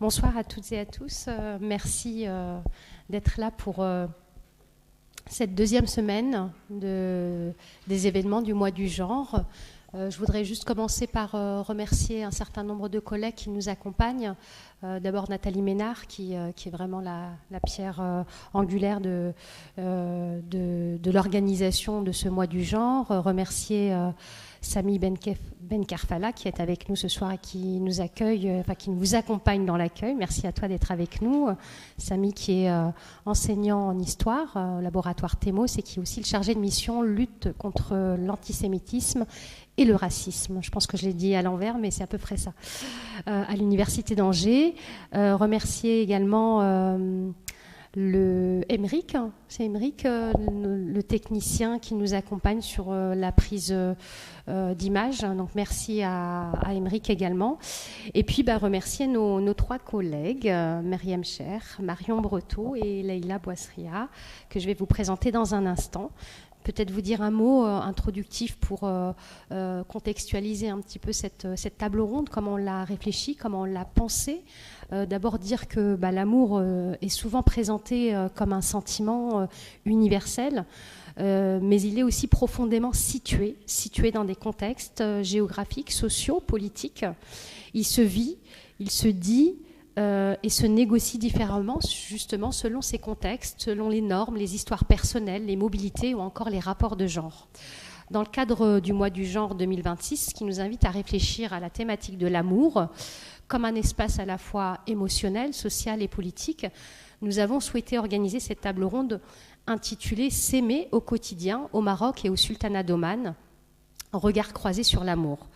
Bonsoir à toutes et à tous. Merci d'être là pour cette deuxième semaine des événements du mois du genre. Je voudrais juste commencer par remercier un certain nombre de collègues qui nous accompagnent. D'abord Nathalie Ménard, qui est vraiment la pierre angulaire de l'organisation de ce mois du genre. Remercier Sami Benkarfala, qui est avec nous ce soir et qui nous accueille, qui vous accompagne dans l'accueil. Merci à toi d'être avec nous. Sami, qui est enseignant en histoire au laboratoire Thémos et qui est aussi le chargé de mission lutte contre l'antisémitisme et le racisme. Je pense que je l'ai dit à l'envers, mais c'est à peu près ça. À l'université d'Angers. Remercier également Émeric, c'est Émeric, le technicien qui nous accompagne sur la prise d'image. Donc merci à Émeric également. Et puis remercier nos trois collègues, Myriam Cher, Marion Breteau et Leïla Boissria, que je vais vous présenter dans un instant. Peut-être vous dire un mot introductif pour contextualiser un petit peu cette table ronde, comment on l'a réfléchi, comment on l'a pensé. D'abord dire que l'amour est souvent présenté comme un sentiment universel, mais il est aussi profondément situé dans des contextes géographiques, sociaux, politiques. Il se vit, il se dit, et se négocie différemment, justement, selon ces contextes, selon les normes, les histoires personnelles, les mobilités ou encore les rapports de genre. Dans le cadre du mois du genre 2026, qui nous invite à réfléchir à la thématique de l'amour comme un espace à la fois émotionnel, social et politique, nous avons souhaité organiser cette table ronde intitulée « S'aimer au quotidien au Maroc et au Sultanat d'Oman, regard croisé sur l'amour ».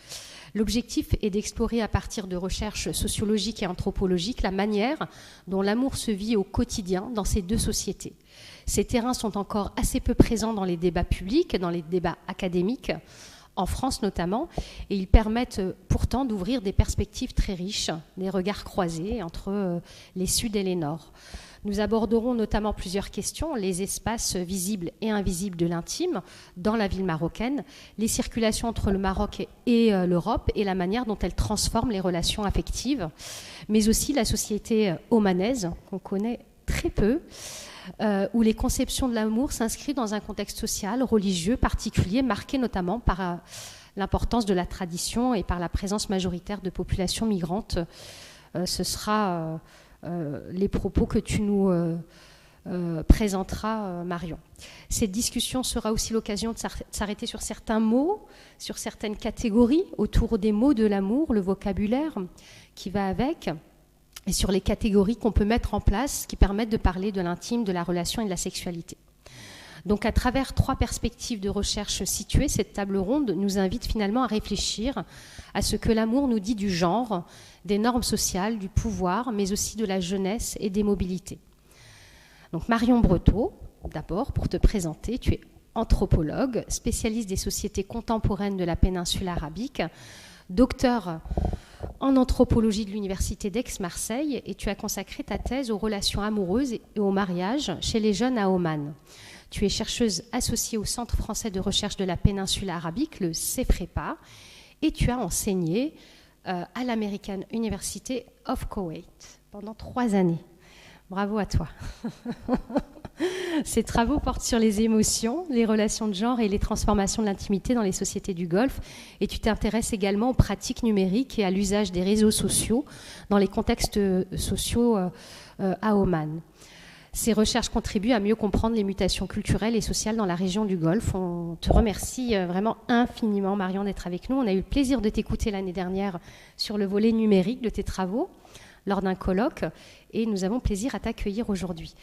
L'objectif est d'explorer à partir de recherches sociologiques et anthropologiques la manière dont l'amour se vit au quotidien dans ces deux sociétés. Ces terrains sont encore assez peu présents dans les débats publics, dans les débats académiques, en France notamment, et ils permettent pourtant d'ouvrir des perspectives très riches, des regards croisés entre les Sud et les Nord. Nous aborderons notamment plusieurs questions, les espaces visibles et invisibles de l'intime dans la ville marocaine, les circulations entre le Maroc et l'Europe et la manière dont elles transforment les relations affectives, mais aussi la société omanaise, qu'on connaît très peu, où les conceptions de l'amour s'inscrivent dans un contexte social, religieux particulier, marqué notamment par l'importance de la tradition et par la présence majoritaire de populations migrantes. Ce sera les propos que tu nous présenteras, Marion. Cette discussion sera aussi l'occasion de s'arrêter sur certains mots, sur certaines catégories autour des mots de l'amour, le vocabulaire qui va avec, et sur les catégories qu'on peut mettre en place qui permettent de parler de l'intime, de la relation et de la sexualité. Donc à travers trois perspectives de recherche situées, cette table ronde nous invite finalement à réfléchir à ce que l'amour nous dit du genre, des normes sociales, du pouvoir, mais aussi de la jeunesse et des mobilités. Donc Marion Breteau, d'abord pour te présenter, tu es anthropologue, spécialiste des sociétés contemporaines de la péninsule arabique, docteur en anthropologie de l'université d'Aix-Marseille, et tu as consacré ta thèse aux relations amoureuses et au mariage chez les jeunes à Oman. Tu es chercheuse associée au Centre français de recherche de la péninsule arabique, le CEFREPA, et tu as enseigné à l'American University of Kuwait pendant 3 années. Bravo à toi. Ces travaux portent sur les émotions, les relations de genre et les transformations de l'intimité dans les sociétés du Golfe. Et tu t'intéresses également aux pratiques numériques et à l'usage des réseaux sociaux dans les contextes sociaux à Oman. Ces recherches contribuent à mieux comprendre les mutations culturelles et sociales dans la région du Golfe. On te remercie vraiment infiniment, Marion, d'être avec nous. On a eu le plaisir de t'écouter l'année dernière sur le volet numérique de tes travaux lors d'un colloque et nous avons plaisir à t'accueillir aujourd'hui.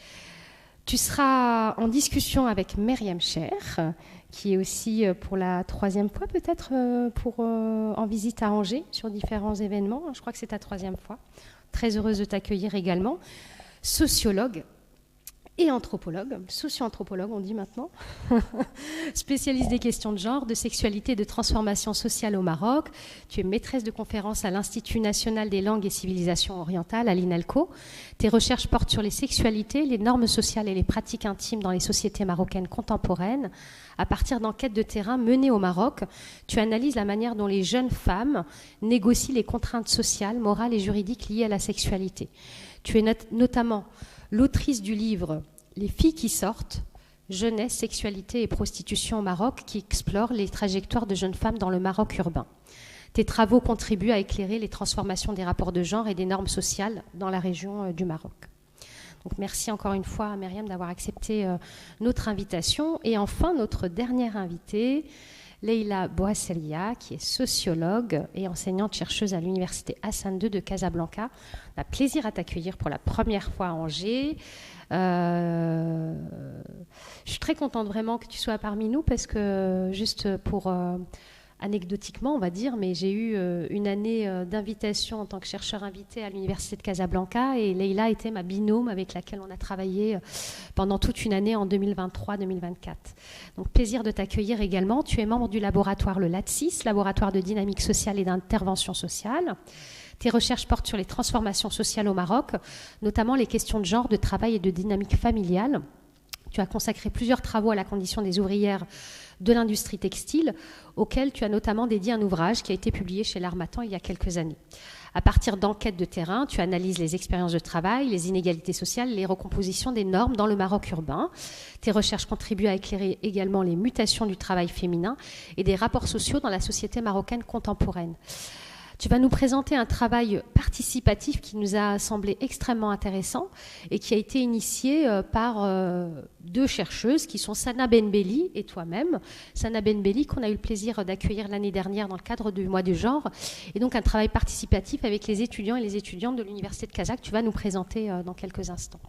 Tu seras en discussion avec Myriam Cher, qui est aussi pour la 3e fois peut-être en visite à Angers sur différents événements. Je crois que c'est ta 3e fois. Très heureuse de t'accueillir également. Sociologue et anthropologue, socio-anthropologue on dit maintenant, spécialiste des questions de genre, de sexualité et de transformation sociale au Maroc. Tu es maîtresse de conférences à l'Institut national des langues et civilisations orientales, à l'INALCO. Tes recherches portent sur les sexualités, les normes sociales et les pratiques intimes dans les sociétés marocaines contemporaines. À partir d'enquêtes de terrain menées au Maroc, tu analyses la manière dont les jeunes femmes négocient les contraintes sociales, morales et juridiques liées à la sexualité. Tu es notamment l'autrice du livre « Les filles qui sortent », jeunesse, sexualité et prostitution au Maroc, qui explore les trajectoires de jeunes femmes dans le Maroc urbain. Tes travaux contribuent à éclairer les transformations des rapports de genre et des normes sociales dans la région du Maroc. Donc merci encore une fois à Myriam d'avoir accepté notre invitation. Et enfin, notre dernière invitée, Leïla Bouasselia, qui est sociologue et enseignante-chercheuse à l'Université Hassan II de Casablanca. On a plaisir à t'accueillir pour la première fois à Angers. Je suis très contente vraiment que tu sois parmi nous parce que, juste pour anecdotiquement, on va dire, mais j'ai eu une année d'invitation en tant que chercheur invité à l'Université de Casablanca et Leïla était ma binôme avec laquelle on a travaillé pendant toute une année en 2023-2024. Donc plaisir de t'accueillir également. Tu es membre du laboratoire le LATSIS, laboratoire de dynamique sociale et d'intervention sociale. Tes recherches portent sur les transformations sociales au Maroc, notamment les questions de genre, de travail et de dynamique familiale. Tu as consacré plusieurs travaux à la condition des ouvrières de l'industrie textile, auquel tu as notamment dédié un ouvrage qui a été publié chez l'Harmattan il y a quelques années. À partir d'enquêtes de terrain, tu analyses les expériences de travail, les inégalités sociales, les recompositions des normes dans le Maroc urbain. Tes recherches contribuent à éclairer également les mutations du travail féminin et des rapports sociaux dans la société marocaine contemporaine. Tu vas nous présenter un travail participatif qui nous a semblé extrêmement intéressant et qui a été initié par deux chercheuses qui sont Sana Benbelli et toi-même. Sana Benbelli qu'on a eu le plaisir d'accueillir l'année dernière dans le cadre du mois du genre. Et donc un travail participatif avec les étudiants et les étudiantes de l'Université de Casa que tu vas nous présenter dans quelques instants.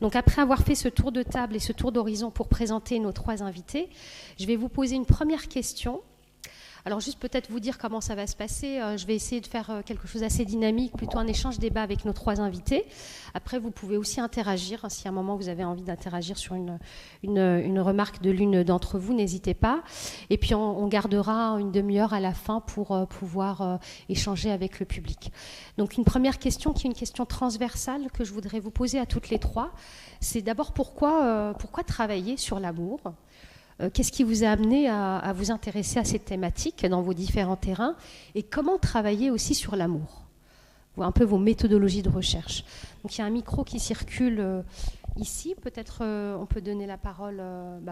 Donc après avoir fait ce tour de table et ce tour d'horizon pour présenter nos trois invités, je vais vous poser une première question. Alors juste peut-être vous dire comment ça va se passer. Je vais essayer de faire quelque chose d'assez dynamique, plutôt un échange-débat avec nos trois invités. Après, vous pouvez aussi interagir. Si à un moment vous avez envie d'interagir sur une remarque de l'une d'entre vous, n'hésitez pas. Et puis on gardera une demi-heure à la fin pour pouvoir échanger avec le public. Donc une première question qui est une question transversale que je voudrais vous poser à toutes les trois. C'est d'abord pourquoi travailler sur l'amour ? Qu'est-ce qui vous a amené à vous intéresser à cette thématique dans vos différents terrains et comment travailler aussi sur l'amour, un peu vos méthodologies de recherche. Donc il y a un micro qui circule ici, peut-être on peut donner la parole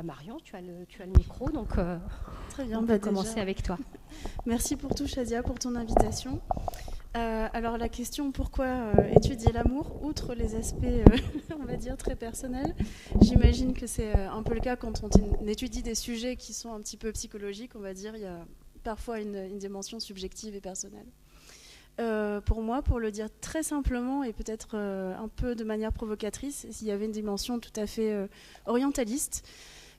Marion, tu as le micro, donc très bien, on peut commencer avec toi. Merci pour tout Shadia, pour ton invitation. Alors la question pourquoi étudier l'amour, outre les aspects on va dire très personnels, j'imagine que c'est un peu le cas quand on étudie des sujets qui sont un petit peu psychologiques, on va dire, il y a parfois une dimension subjective et personnelle. Pour moi, pour le dire très simplement et peut-être un peu de manière provocatrice, il y avait une dimension tout à fait orientaliste.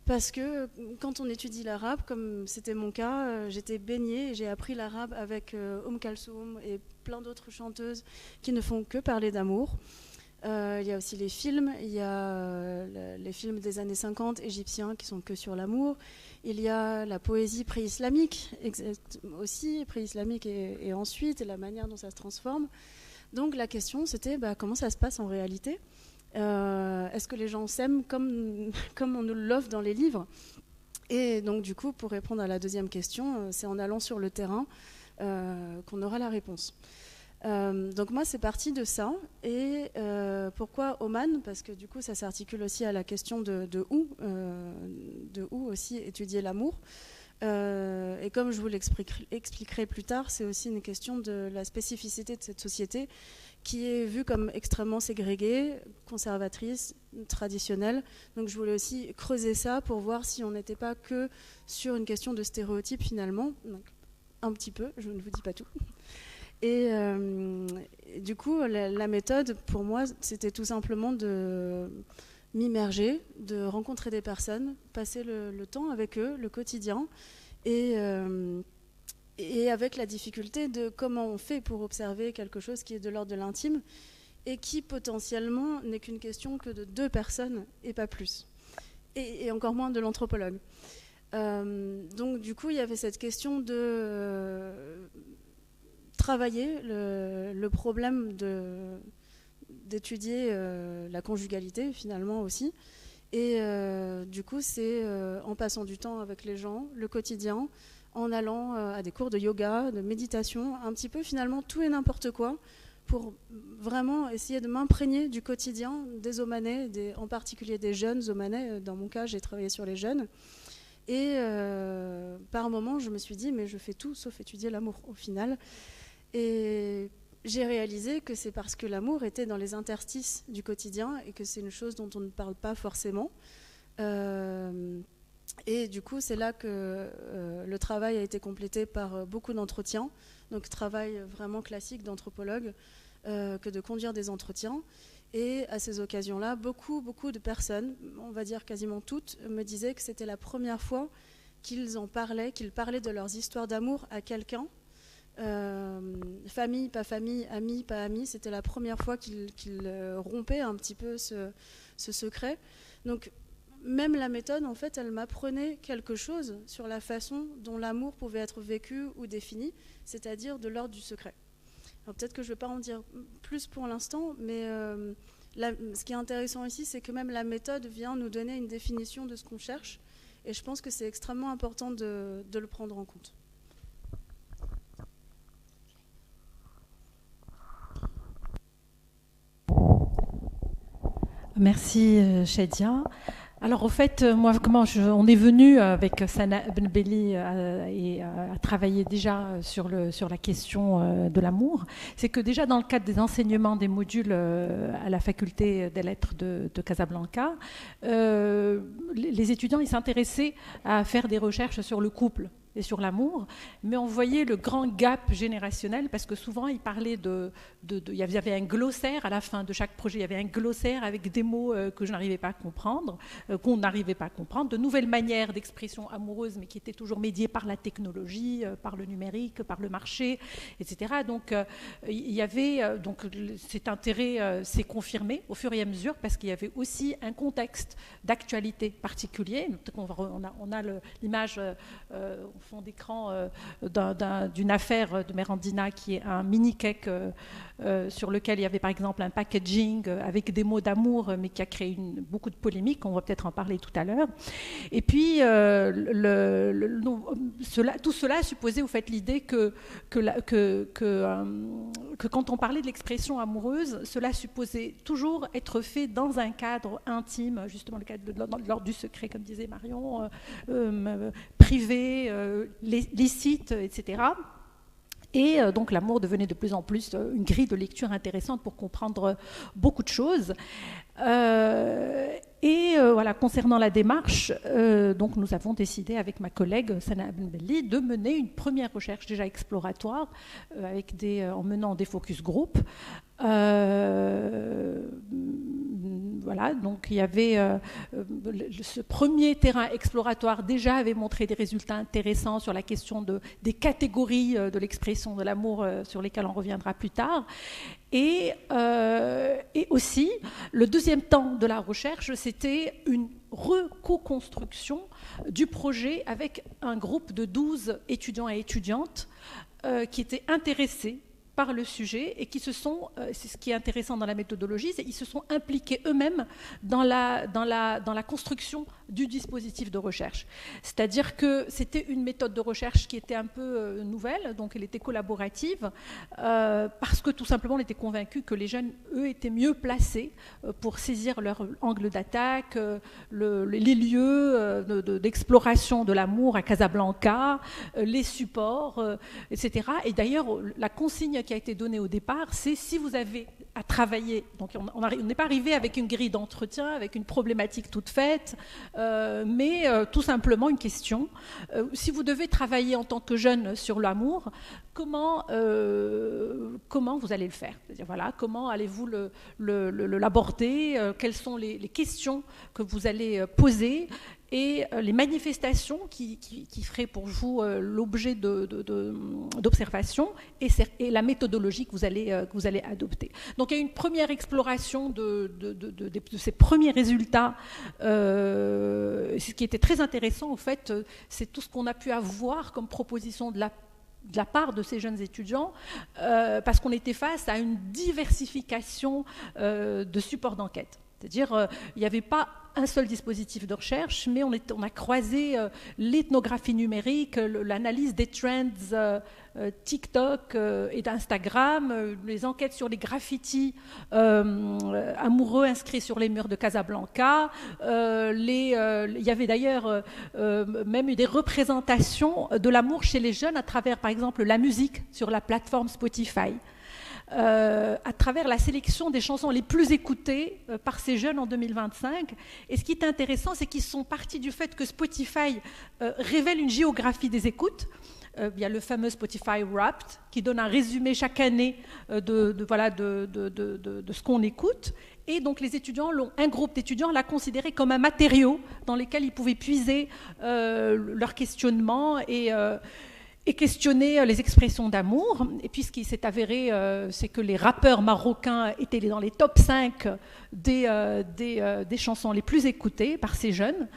Parce que quand on étudie l'arabe, comme c'était mon cas, j'étais baignée et j'ai appris l'arabe avec Kalsoum et plein d'autres chanteuses qui ne font que parler d'amour. Il y a aussi les films, il y a les films des années 50 égyptiens qui sont que sur l'amour. Il y a la poésie pré-islamique aussi, pré-islamique et ensuite, et la manière dont ça se transforme. Donc la question c'était comment ça se passe en réalité ? Est-ce que les gens s'aiment comme on nous l'offre dans les livres ? Et donc du coup, pour répondre à la deuxième question, c'est en allant sur le terrain qu'on aura la réponse. Donc moi, c'est parti de ça. Et pourquoi Oman ? Parce que du coup, ça s'articule aussi à la question de où aussi étudier l'amour. Et comme je vous l'expliquerai plus tard, c'est aussi une question de la spécificité de cette société qui est vue comme extrêmement ségrégée, conservatrice, traditionnelle. Donc je voulais aussi creuser ça pour voir si on n'était pas que sur une question de stéréotypes finalement. Donc un petit peu, je ne vous dis pas tout. Et du coup, la méthode pour moi, c'était tout simplement de m'immerger, de rencontrer des personnes, passer le temps avec eux, le quotidien, et avec la difficulté de comment on fait pour observer quelque chose qui est de l'ordre de l'intime et qui potentiellement n'est qu'une question que de 2 personnes et pas plus, et encore moins de l'anthropologue. Donc du coup, il y avait cette question de travailler le problème d'étudier la conjugalité finalement aussi. Et du coup, c'est en passant du temps avec les gens, le quotidien, en allant à des cours de yoga, de méditation, un petit peu finalement tout et n'importe quoi, pour vraiment essayer de m'imprégner du quotidien des Omanais, en particulier des jeunes Omanais. Dans mon cas, j'ai travaillé sur les jeunes. Et par moment, je me suis dit, mais je fais tout sauf étudier l'amour au final. Et j'ai réalisé que c'est parce que l'amour était dans les interstices du quotidien et que c'est une chose dont on ne parle pas forcément. Et du coup, c'est là que le travail a été complété par beaucoup d'entretiens. Donc, travail vraiment classique d'anthropologue, que de conduire des entretiens. Et à ces occasions-là, beaucoup de personnes, on va dire quasiment toutes, me disaient que c'était la première fois qu'ils parlaient de leurs histoires d'amour à quelqu'un. Famille, pas famille, amis, pas amis, c'était la première fois qu'ils rompaient un petit peu ce secret. Donc, même la méthode, en fait, elle m'apprenait quelque chose sur la façon dont l'amour pouvait être vécu ou défini, c'est-à-dire de l'ordre du secret. Alors peut-être que je ne vais pas en dire plus pour l'instant, mais ce qui est intéressant ici, c'est que même la méthode vient nous donner une définition de ce qu'on cherche, et je pense que c'est extrêmement important de le prendre en compte. Merci Shadia. Alors au fait, moi, on est venu avec Sana Benbelli et à travailler déjà sur la question de l'amour. C'est que déjà dans le cadre des enseignements des modules à la faculté des lettres de Casablanca, les étudiants ils s'intéressaient à faire des recherches sur le couple et sur l'amour, mais on voyait le grand gap générationnel parce que souvent ils parlaient il y avait un glossaire à la fin de chaque projet, il y avait un glossaire avec des mots que je n'arrivais pas à comprendre, qu'on n'arrivait pas à comprendre, de nouvelles manières d'expression amoureuse, mais qui étaient toujours médiées par la technologie, par le numérique, par le marché, etc. Donc il y avait donc cet intérêt s'est confirmé au fur et à mesure parce qu'il y avait aussi un contexte d'actualité particulier. On a l'image au fond d'écran d'une affaire de Merandina qui est un mini-cake sur lequel il y avait par exemple un packaging avec des mots d'amour mais qui a créé beaucoup de polémiques, on va peut-être en parler tout à l'heure. Et puis tout cela supposait au fait l'idée que quand on parlait de l'expression amoureuse, cela supposait toujours être fait dans un cadre intime, justement le cadre de l'ordre du secret comme disait Marion, privé, licite, etc. Et donc l'amour devenait de plus en plus une grille de lecture intéressante pour comprendre beaucoup de choses. Voilà, concernant la démarche, donc nous avons décidé avec ma collègue Sana Benbelli de mener une première recherche déjà exploratoire en menant des focus group. Voilà, donc il y avait ce premier terrain exploratoire déjà avait montré des résultats intéressants sur la question des catégories de l'expression de l'amour sur lesquelles on reviendra plus tard. Et aussi, le deuxième temps de la recherche, c'était une co-construction du projet avec un groupe de 12 étudiants et étudiantes qui étaient intéressés par le sujet et qui c'est ce qui est intéressant dans la méthodologie, c'est qu'ils se sont impliqués eux-mêmes dans la construction du dispositif de recherche. C'est-à-dire que c'était une méthode de recherche qui était un peu nouvelle, donc elle était collaborative, parce que tout simplement on était convaincus que les jeunes, eux, étaient mieux placés pour saisir leur angle d'attaque, les lieux d'exploration de l'amour à Casablanca, les supports, etc. Et d'ailleurs, la consigne qui a été donnée au départ, c'est si vous avez à travailler, donc on n'est pas arrivé avec une grille d'entretien, avec une problématique toute faite, mais tout simplement une question. Si vous devez travailler en tant que jeune sur l'amour, comment vous allez le faire? C'est-à-dire, voilà, comment allez-vous l'aborder? Quelles sont les questions que vous allez poser? et les manifestations qui feraient pour vous l'objet d'observation et la méthodologie que vous allez adopter. Donc il y a une première exploration de ces premiers résultats. Ce qui était très intéressant, en fait, c'est tout ce qu'on a pu avoir comme proposition de la part de ces jeunes étudiants, parce qu'on était face à une diversification de supports d'enquête. C'est-à-dire, il n'y avait pas un seul dispositif de recherche, mais on a croisé l'ethnographie numérique, l'analyse des trends TikTok et d'Instagram, les enquêtes sur les graffitis amoureux inscrits sur les murs de Casablanca. Il y avait d'ailleurs même eu des représentations de l'amour chez les jeunes à travers, par exemple, la musique sur la plateforme Spotify. À travers la sélection des chansons les plus écoutées par ces jeunes en 2025. Et ce qui est intéressant, c'est qu'ils sont partis du fait que Spotify révèle une géographie des écoutes. Il y a le fameux Spotify Wrapped qui donne un résumé chaque année de ce qu'on écoute. Et donc les étudiants, un groupe d'étudiants l'a considéré comme un matériau dans lequel ils pouvaient puiser leurs questionnements et questionner les expressions d'amour. Et puis ce qui s'est avéré, c'est que les rappeurs marocains étaient dans les top 5 des chansons les plus écoutées par ces jeunes.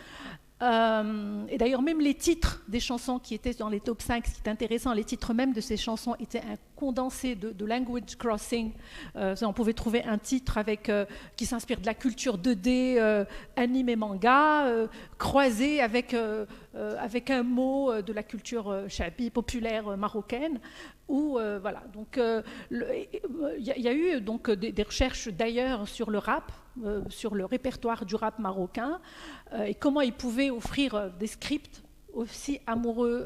Et d'ailleurs, même les titres des chansons qui étaient dans les top 5, ce qui est intéressant, les titres même de ces chansons étaient un condensé de language crossing. On pouvait trouver un titre qui s'inspire de la culture 2D, anime et manga, croisé avec un mot de la culture chabi populaire marocaine. Voilà. Donc, il y a eu donc des recherches d'ailleurs sur le rap, sur le répertoire du rap marocain, et comment il pouvait offrir des scripts aussi amoureux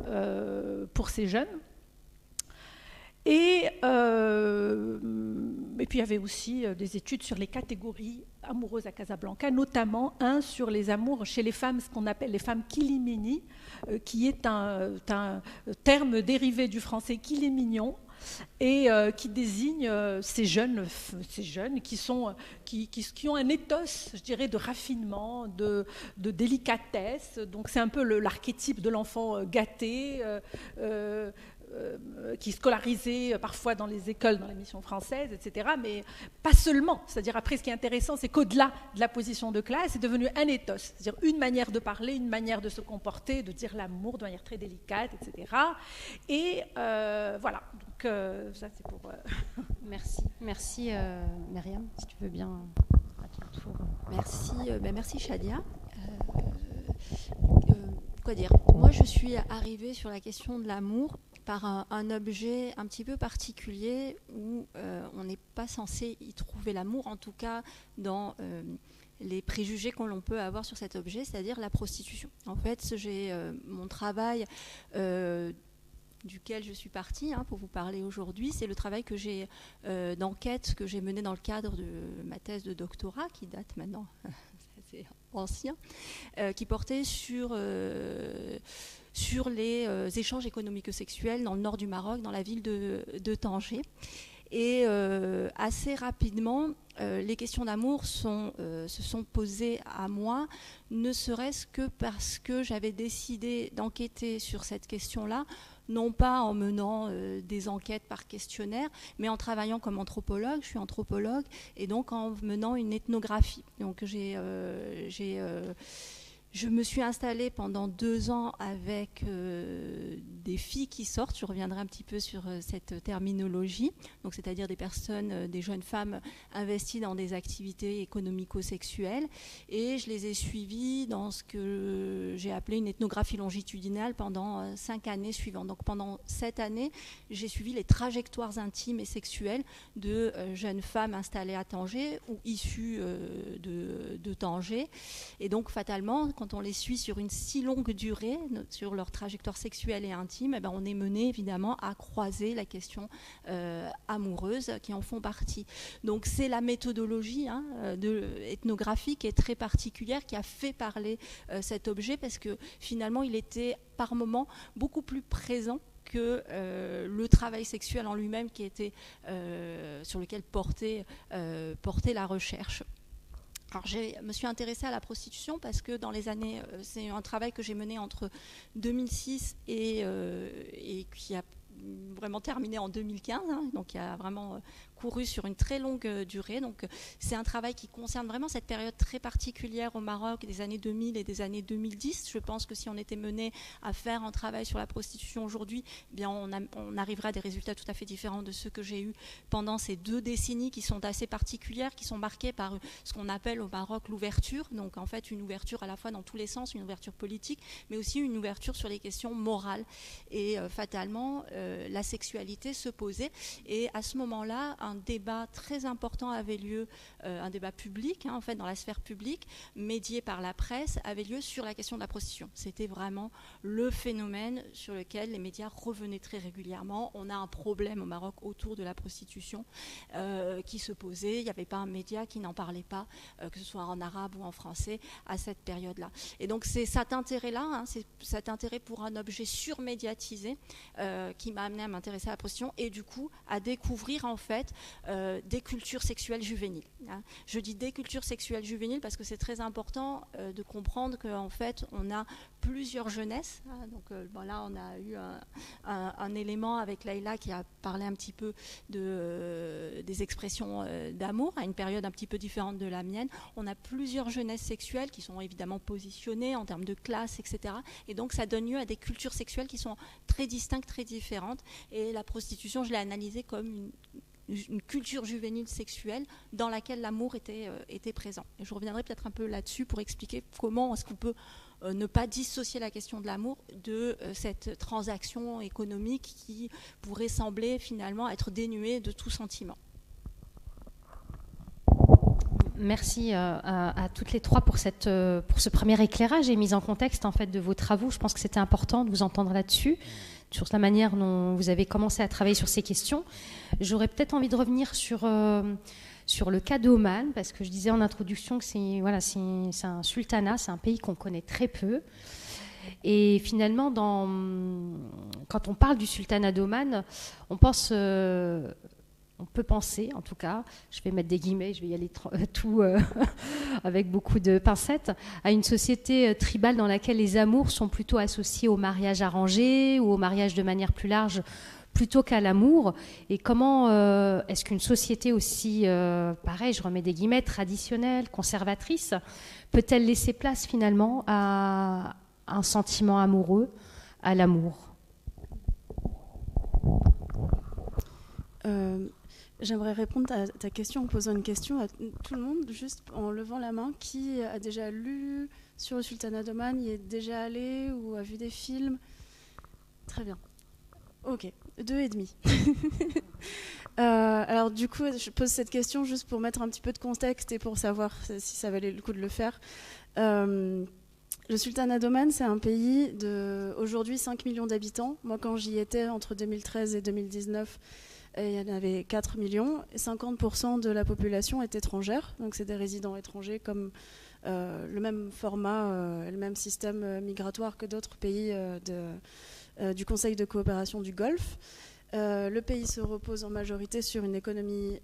pour ces jeunes. Et puis il y avait aussi des études sur les catégories amoureuses à Casablanca, notamment un sur les amours chez les femmes, ce qu'on appelle les femmes kilimini, qui est un terme dérivé du français qu'il est mignon, et qui désigne ces jeunes qui ont un ethos, je dirais, de raffinement, de délicatesse. Donc c'est un peu l'archétype de l'enfant gâté, qui est scolarisé parfois dans les écoles, dans les missions françaises, etc. Mais pas seulement. C'est-à-dire, après, ce qui est intéressant, c'est qu'au-delà de la position de classe, c'est devenu un ethos. C'est-à-dire une manière de parler, une manière de se comporter, de dire l'amour de manière très délicate, etc. Et voilà. Donc, ça, c'est pour... Merci Myriam, si tu veux bien à ton tour. Merci Shadia. Quoi dire ? Moi, je suis arrivée sur la question de l'amour par un objet un petit peu particulier où on n'est pas censé y trouver l'amour, en tout cas dans les préjugés qu'on peut avoir sur cet objet, c'est-à-dire la prostitution. En fait, j'ai mon travail duquel je suis partie pour vous parler aujourd'hui, c'est le travail que j'ai d'enquête que j'ai mené dans le cadre de ma thèse de doctorat, qui date maintenant, c'est ancien, qui portait sur les échanges économico-sexuels dans le nord du Maroc, dans la ville de Tanger. Et assez rapidement, les questions d'amour se sont posées à moi, ne serait-ce que parce que j'avais décidé d'enquêter sur cette question-là, non pas en menant des enquêtes par questionnaire, mais en travaillant comme anthropologue. Je suis anthropologue, et donc en menant une ethnographie. Donc je me suis installée pendant 2 ans avec des filles qui sortent. Je reviendrai un petit peu sur cette terminologie. Donc, c'est-à-dire des personnes, des jeunes femmes investies dans des activités économico-sexuelles. Et je les ai suivies dans ce que j'ai appelé une ethnographie longitudinale pendant 5 années suivantes. Donc, pendant 7 années, j'ai suivi les trajectoires intimes et sexuelles de jeunes femmes installées à Tanger ou issues de Tanger. Et donc, fatalement, quand on les suit sur une si longue durée, sur leur trajectoire sexuelle et intime, on est mené évidemment à croiser la question amoureuse qui en font partie. Donc c'est la méthodologie ethnographique qui est très particulière, qui a fait parler cet objet, parce que finalement il était par moments beaucoup plus présent que le travail sexuel en lui-même qui était sur lequel portait la recherche. Alors, je me suis intéressée à la prostitution parce que dans les années, c'est un travail que j'ai mené entre 2006 et qui a vraiment terminé en 2015, hein, donc il a vraiment couru sur une très longue durée. Donc c'est un travail qui concerne vraiment cette période très particulière au Maroc des années 2000 et des années 2010. Je pense que si on était mené à faire un travail sur la prostitution aujourd'hui, eh bien on arriverait à des résultats tout à fait différents de ceux que j'ai eus pendant ces 2 décennies qui sont assez particulières, qui sont marquées par ce qu'on appelle au Maroc l'ouverture. Donc en fait une ouverture à la fois dans tous les sens, une ouverture politique, mais aussi une ouverture sur les questions morales. Et fatalement, la sexualité se posait. Et à ce moment-là, un débat très important avait lieu, un débat public, hein, en fait, dans la sphère publique, médié par la presse, avait lieu sur la question de la prostitution. C'était vraiment le phénomène sur lequel les médias revenaient très régulièrement. On a un problème au Maroc autour de la prostitution qui se posait. Il n'y avait pas un média qui n'en parlait pas, que ce soit en arabe ou en français, à cette période-là. Et donc c'est cet intérêt-là, hein, c'est cet intérêt pour un objet surmédiatisé qui m'a amené à m'intéresser à la prostitution et du coup à découvrir en fait des cultures sexuelles juvéniles. Hein. Je dis des cultures sexuelles juvéniles parce que c'est très important de comprendre qu'en fait on a plusieurs jeunesses. Hein. Donc là on a eu un élément avec Leïla qui a parlé un petit peu des expressions d'amour à une période un petit peu différente de la mienne. On a plusieurs jeunesses sexuelles qui sont évidemment positionnées en termes de classe, etc. Et donc ça donne lieu à des cultures sexuelles qui sont très distinctes, très différentes. Et la prostitution, je l'ai analysée comme une culture juvénile sexuelle dans laquelle l'amour était présent. Et je reviendrai peut-être un peu là-dessus pour expliquer comment est-ce qu'on peut ne pas dissocier la question de l'amour de cette transaction économique qui pourrait sembler finalement être dénuée de tout sentiment. Merci à toutes les 3 pour ce premier éclairage et mise en contexte en fait de vos travaux. Je pense que c'était important de vous entendre là-dessus, sur la manière dont vous avez commencé à travailler sur ces questions. J'aurais peut-être envie de revenir sur le cas d'Oman, parce que je disais en introduction que c'est un sultanat, c'est un pays qu'on connaît très peu. Et finalement, quand on parle du sultanat d'Oman, on peut penser, en tout cas, je vais mettre des guillemets, je vais y aller tout avec beaucoup de pincettes, à une société tribale dans laquelle les amours sont plutôt associés au mariage arrangé ou au mariage de manière plus large plutôt qu'à l'amour. Et comment est-ce qu'une société aussi, pareil, je remets des guillemets, traditionnelle, conservatrice, peut-elle laisser place finalement à un sentiment amoureux, à l'amour ? J'aimerais répondre à ta question en posant une question à tout le monde, juste en levant la main. Qui a déjà lu sur le sultanat d'Oman, y est déjà allé ou a vu des films ? Très bien. Ok, 2,5. Alors du coup, je pose cette question juste pour mettre un petit peu de contexte et pour savoir si ça valait le coup de le faire. Le sultanat d'Oman, c'est un pays d'aujourd'hui 5 millions d'habitants. Moi, quand j'y étais entre 2013 et 2019, il y en avait 4 millions. Et 50% de la population est étrangère. Donc c'est des résidents étrangers comme le même format, le même système migratoire que d'autres pays du Conseil de coopération du Golfe. Le pays se repose en majorité sur une économie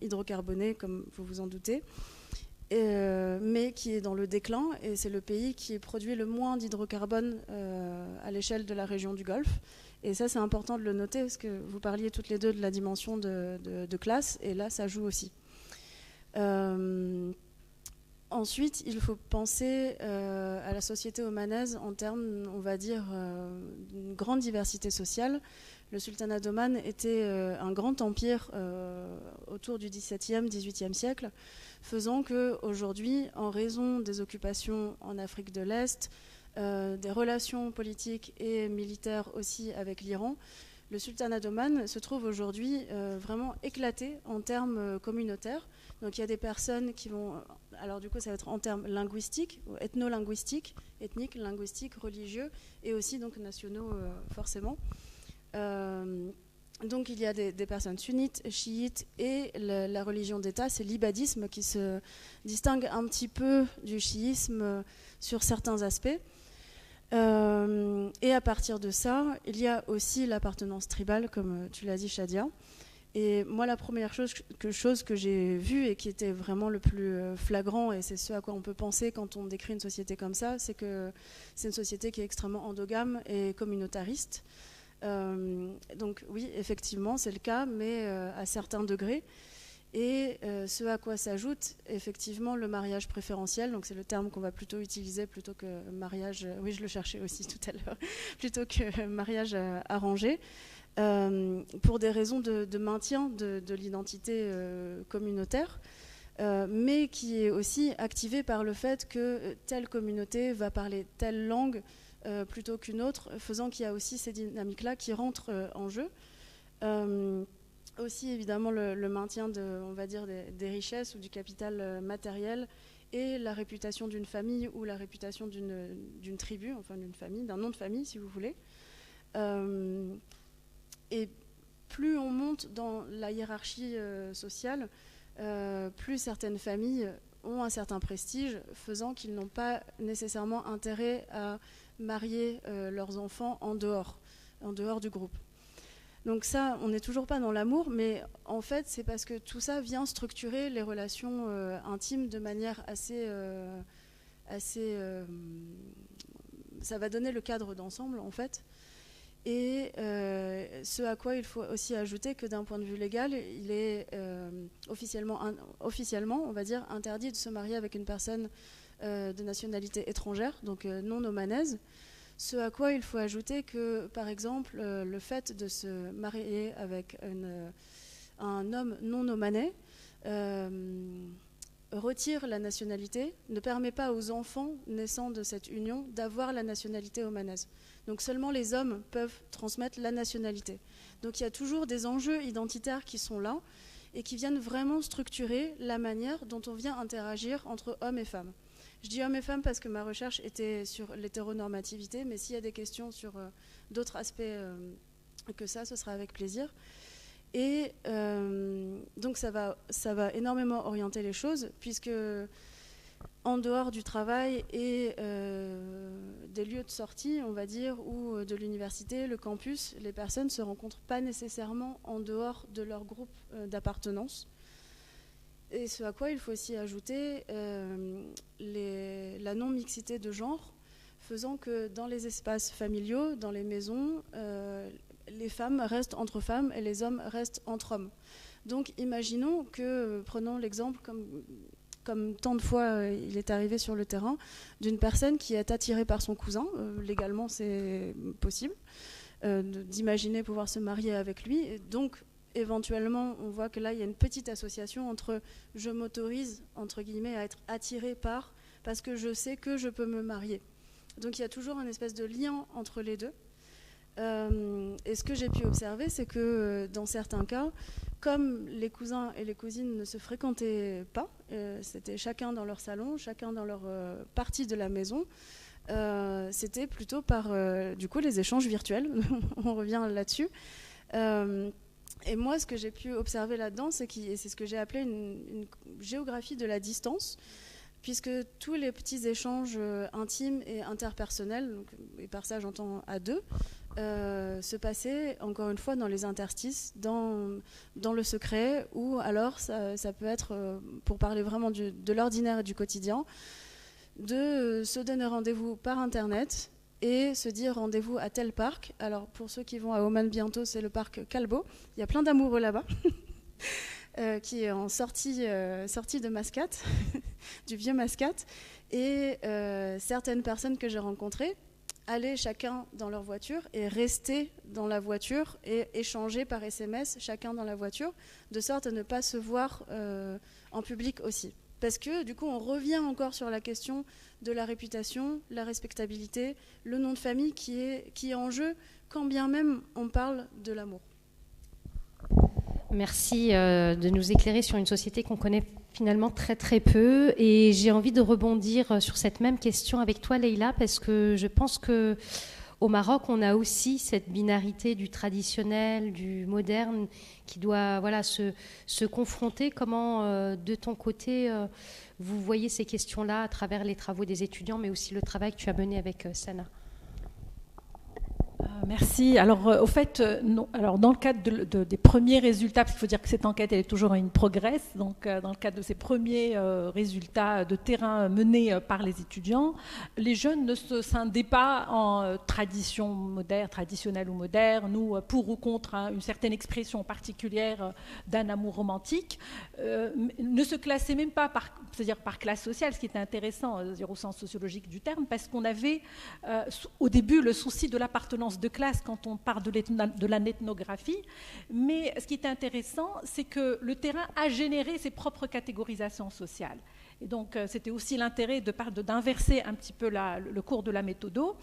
hydrocarbonée, comme vous vous en doutez, mais qui est dans le déclin, et c'est le pays qui produit le moins d'hydrocarbone à l'échelle de la région du Golfe. Et ça, c'est important de le noter, parce que vous parliez toutes les deux de la dimension de classe, et là, ça joue aussi. Ensuite, il faut penser à la société omanaise en termes, on va dire, d'une grande diversité sociale. Le sultanat d'Oman était un grand empire autour du XVIIe, XVIIIe siècle, faisant qu'aujourd'hui, en raison des occupations en Afrique de l'Est, des relations politiques et militaires aussi avec l'Iran, le sultanat d'Oman se trouve aujourd'hui vraiment éclaté en termes communautaires. Donc il y a des personnes qui vont... Alors du coup, ça va être en termes linguistiques, ethno-linguistiques, ethniques, linguistiques, religieux, et aussi donc nationaux forcément. Donc il y a des personnes sunnites, chiites, et la religion d'État, c'est l'ibadisme qui se distingue un petit peu du chiisme sur certains aspects. Et à partir de ça, il y a aussi l'appartenance tribale, comme tu l'as dit, Shadia. Et moi, la première chose que j'ai vue et qui était vraiment le plus flagrant, et c'est ce à quoi on peut penser quand on décrit une société comme ça, c'est que c'est une société qui est extrêmement endogame et communautariste. Donc oui, effectivement, c'est le cas, mais à certains degrés. Et ce à quoi s'ajoute effectivement le mariage préférentiel, donc c'est le terme qu'on va plutôt utiliser plutôt que mariage, oui je le cherchais aussi tout à l'heure, plutôt que mariage arrangé, pour des raisons de maintien de l'identité communautaire, mais qui est aussi activé par le fait que telle communauté va parler telle langue plutôt qu'une autre, faisant qu'il y a aussi ces dynamiques-là qui rentrent en jeu. Aussi évidemment le maintien on va dire des richesses ou du capital matériel et la réputation d'une famille ou la réputation d'une tribu, enfin d'une famille, d'un nom de famille si vous voulez. Et plus on monte dans la hiérarchie sociale, plus certaines familles ont un certain prestige, faisant qu'ils n'ont pas nécessairement intérêt à marier leurs enfants en dehors du groupe. Donc ça, on n'est toujours pas dans l'amour, mais en fait, c'est parce que tout ça vient structurer les relations intimes de manière assez ça va donner le cadre d'ensemble, en fait. Et ce à quoi il faut aussi ajouter que d'un point de vue légal, il est officiellement, on va dire, interdit de se marier avec une personne de nationalité étrangère, donc non omanaise. Ce à quoi il faut ajouter que, par exemple, le fait de se marier avec un homme non omanais retire la nationalité, ne permet pas aux enfants naissant de cette union d'avoir la nationalité omanaise. Donc seulement les hommes peuvent transmettre la nationalité. Donc il y a toujours des enjeux identitaires qui sont là et qui viennent vraiment structurer la manière dont on vient interagir entre hommes et femmes. Je dis hommes et femmes parce que ma recherche était sur l'hétéronormativité, mais s'il y a des questions sur d'autres aspects que ça, ce sera avec plaisir. Et donc ça va énormément orienter les choses, puisque en dehors du travail et des lieux de sortie, on va dire, ou de l'université, le campus, les personnes ne se rencontrent pas nécessairement en dehors de leur groupe d'appartenance. Et ce à quoi il faut aussi ajouter la non-mixité de genre, faisant que dans les espaces familiaux, dans les maisons, les femmes restent entre femmes et les hommes restent entre hommes. Donc imaginons que, prenons l'exemple comme tant de fois il est arrivé sur le terrain, d'une personne qui est attirée par son cousin, légalement c'est possible, d'imaginer pouvoir se marier avec lui, et donc éventuellement, on voit que là, il y a une petite association entre je m'autorise, entre guillemets, à être attirée par, parce que je sais que je peux me marier. Donc il y a toujours une espèce de lien entre les deux. Et ce que j'ai pu observer, c'est que dans certains cas, comme les cousins et les cousines ne se fréquentaient pas, c'était chacun dans leur salon, chacun dans leur partie de la maison, c'était plutôt par du coup les échanges virtuels. On revient là-dessus. Et moi, ce que j'ai pu observer là-dedans, c'est ce que j'ai appelé une géographie de la distance, puisque tous les petits échanges intimes et interpersonnels, donc, et par ça j'entends à deux, se passaient encore une fois dans les interstices, dans le secret, ou alors ça peut être, pour parler vraiment de l'ordinaire et du quotidien, de se donner rendez-vous par Internet, et se dire rendez-vous à tel parc. Alors pour ceux qui vont à Oman bientôt, c'est le parc Kalbo. Il y a plein d'amoureux là-bas, qui est en sortie de Mascate, du vieux Mascate. Et certaines personnes que j'ai rencontrées allaient chacun dans leur voiture et rester dans la voiture et échanger par SMS chacun dans la voiture, de sorte à ne pas se voir en public aussi. Parce que du coup, on revient encore sur la question de la réputation, la respectabilité, le nom de famille qui est en jeu, quand bien même on parle de l'amour. Merci de nous éclairer sur une société qu'on connaît finalement très très peu. Et j'ai envie de rebondir sur cette même question avec toi, Leïla, parce que je pense que au Maroc, on a aussi cette binarité du traditionnel, du moderne, qui doit se confronter. Comment, de ton côté, vous voyez ces questions-là à travers les travaux des étudiants, mais aussi le travail que tu as mené avec Sana ? Merci. Alors, au fait, non. Alors, dans le cadre des premiers résultats, parce qu'il faut dire que cette enquête, elle est toujours in progress, donc dans le cadre de ces premiers résultats de terrain menés par les étudiants, les jeunes ne se scindaient pas en tradition moderne, traditionnelle ou moderne, ou pour ou contre une certaine expression particulière d'un amour romantique, ne se classaient même pas c'est-à-dire par classe sociale, ce qui était intéressant, au sens sociologique du terme, parce qu'on avait au début le souci de l'appartenance de classe quand on parle de la ethnographie, mais ce qui est intéressant, c'est que le terrain a généré ses propres catégorisations sociales. Et donc, c'était aussi l'intérêt d'inverser un petit peu le cours de la méthodo.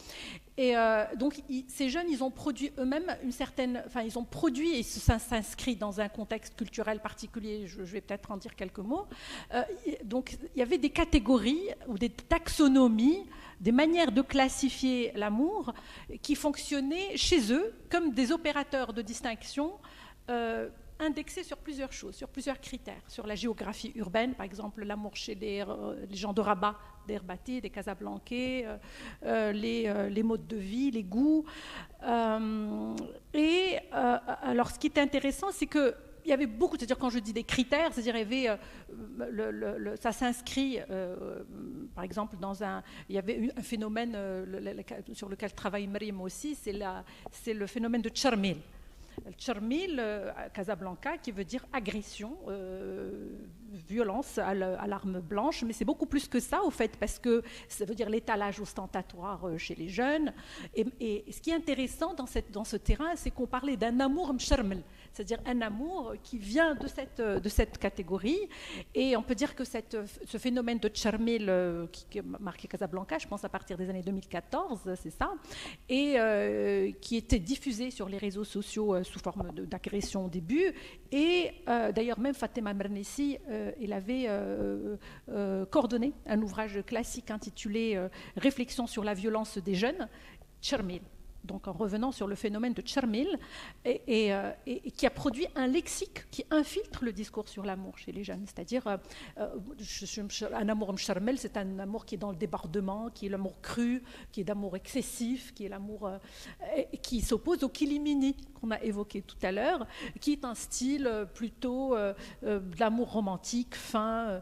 Et donc, ces jeunes, ils ont produit eux-mêmes ils ont produit, et ça s'inscrit dans un contexte culturel particulier, je vais peut-être en dire quelques mots. Donc, il y avait des catégories ou des taxonomies, des manières de classifier l'amour qui fonctionnaient chez eux comme des opérateurs de distinction indexés sur plusieurs choses, sur plusieurs critères, sur la géographie urbaine, par exemple l'amour chez les gens de Rabat, des Herbatis, des Casablancais, les modes de vie, les goûts. Alors ce qui est intéressant, c'est que il y avait beaucoup, c'est-à-dire quand je dis des critères, c'est-à-dire il y avait, ça s'inscrit, par exemple, il y avait un phénomène sur lequel travaille Mariam aussi, c'est le phénomène de Tcharmil. Le Tcharmil à Casablanca, qui veut dire agression, violence à l'arme blanche, mais c'est beaucoup plus que ça, au fait, parce que ça veut dire l'étalage ostentatoire chez les jeunes. Et ce qui est intéressant dans ce terrain, c'est qu'on parlait d'un amour mcharmel, c'est-à-dire un amour qui vient de cette catégorie. Et on peut dire que ce phénomène de Tcharmil qui a marqué Casablanca, je pense à partir des années 2014, c'est ça, et qui était diffusé sur les réseaux sociaux sous forme d'agression au début. Et d'ailleurs, même Fatima Mernissi, il avait coordonné un ouvrage classique intitulé Réflexion sur la violence des jeunes, Tcharmil. Donc en revenant sur le phénomène de Tcharmil, et qui a produit un lexique qui infiltre le discours sur l'amour chez les jeunes. C'est-à-dire, un amour mcharmel, c'est un amour qui est dans le débordement, qui est l'amour cru, qui est d'amour excessif, qui est l'amour qui s'oppose au kilimini qu'on a évoqué tout à l'heure, qui est un style plutôt d'amour romantique, fin,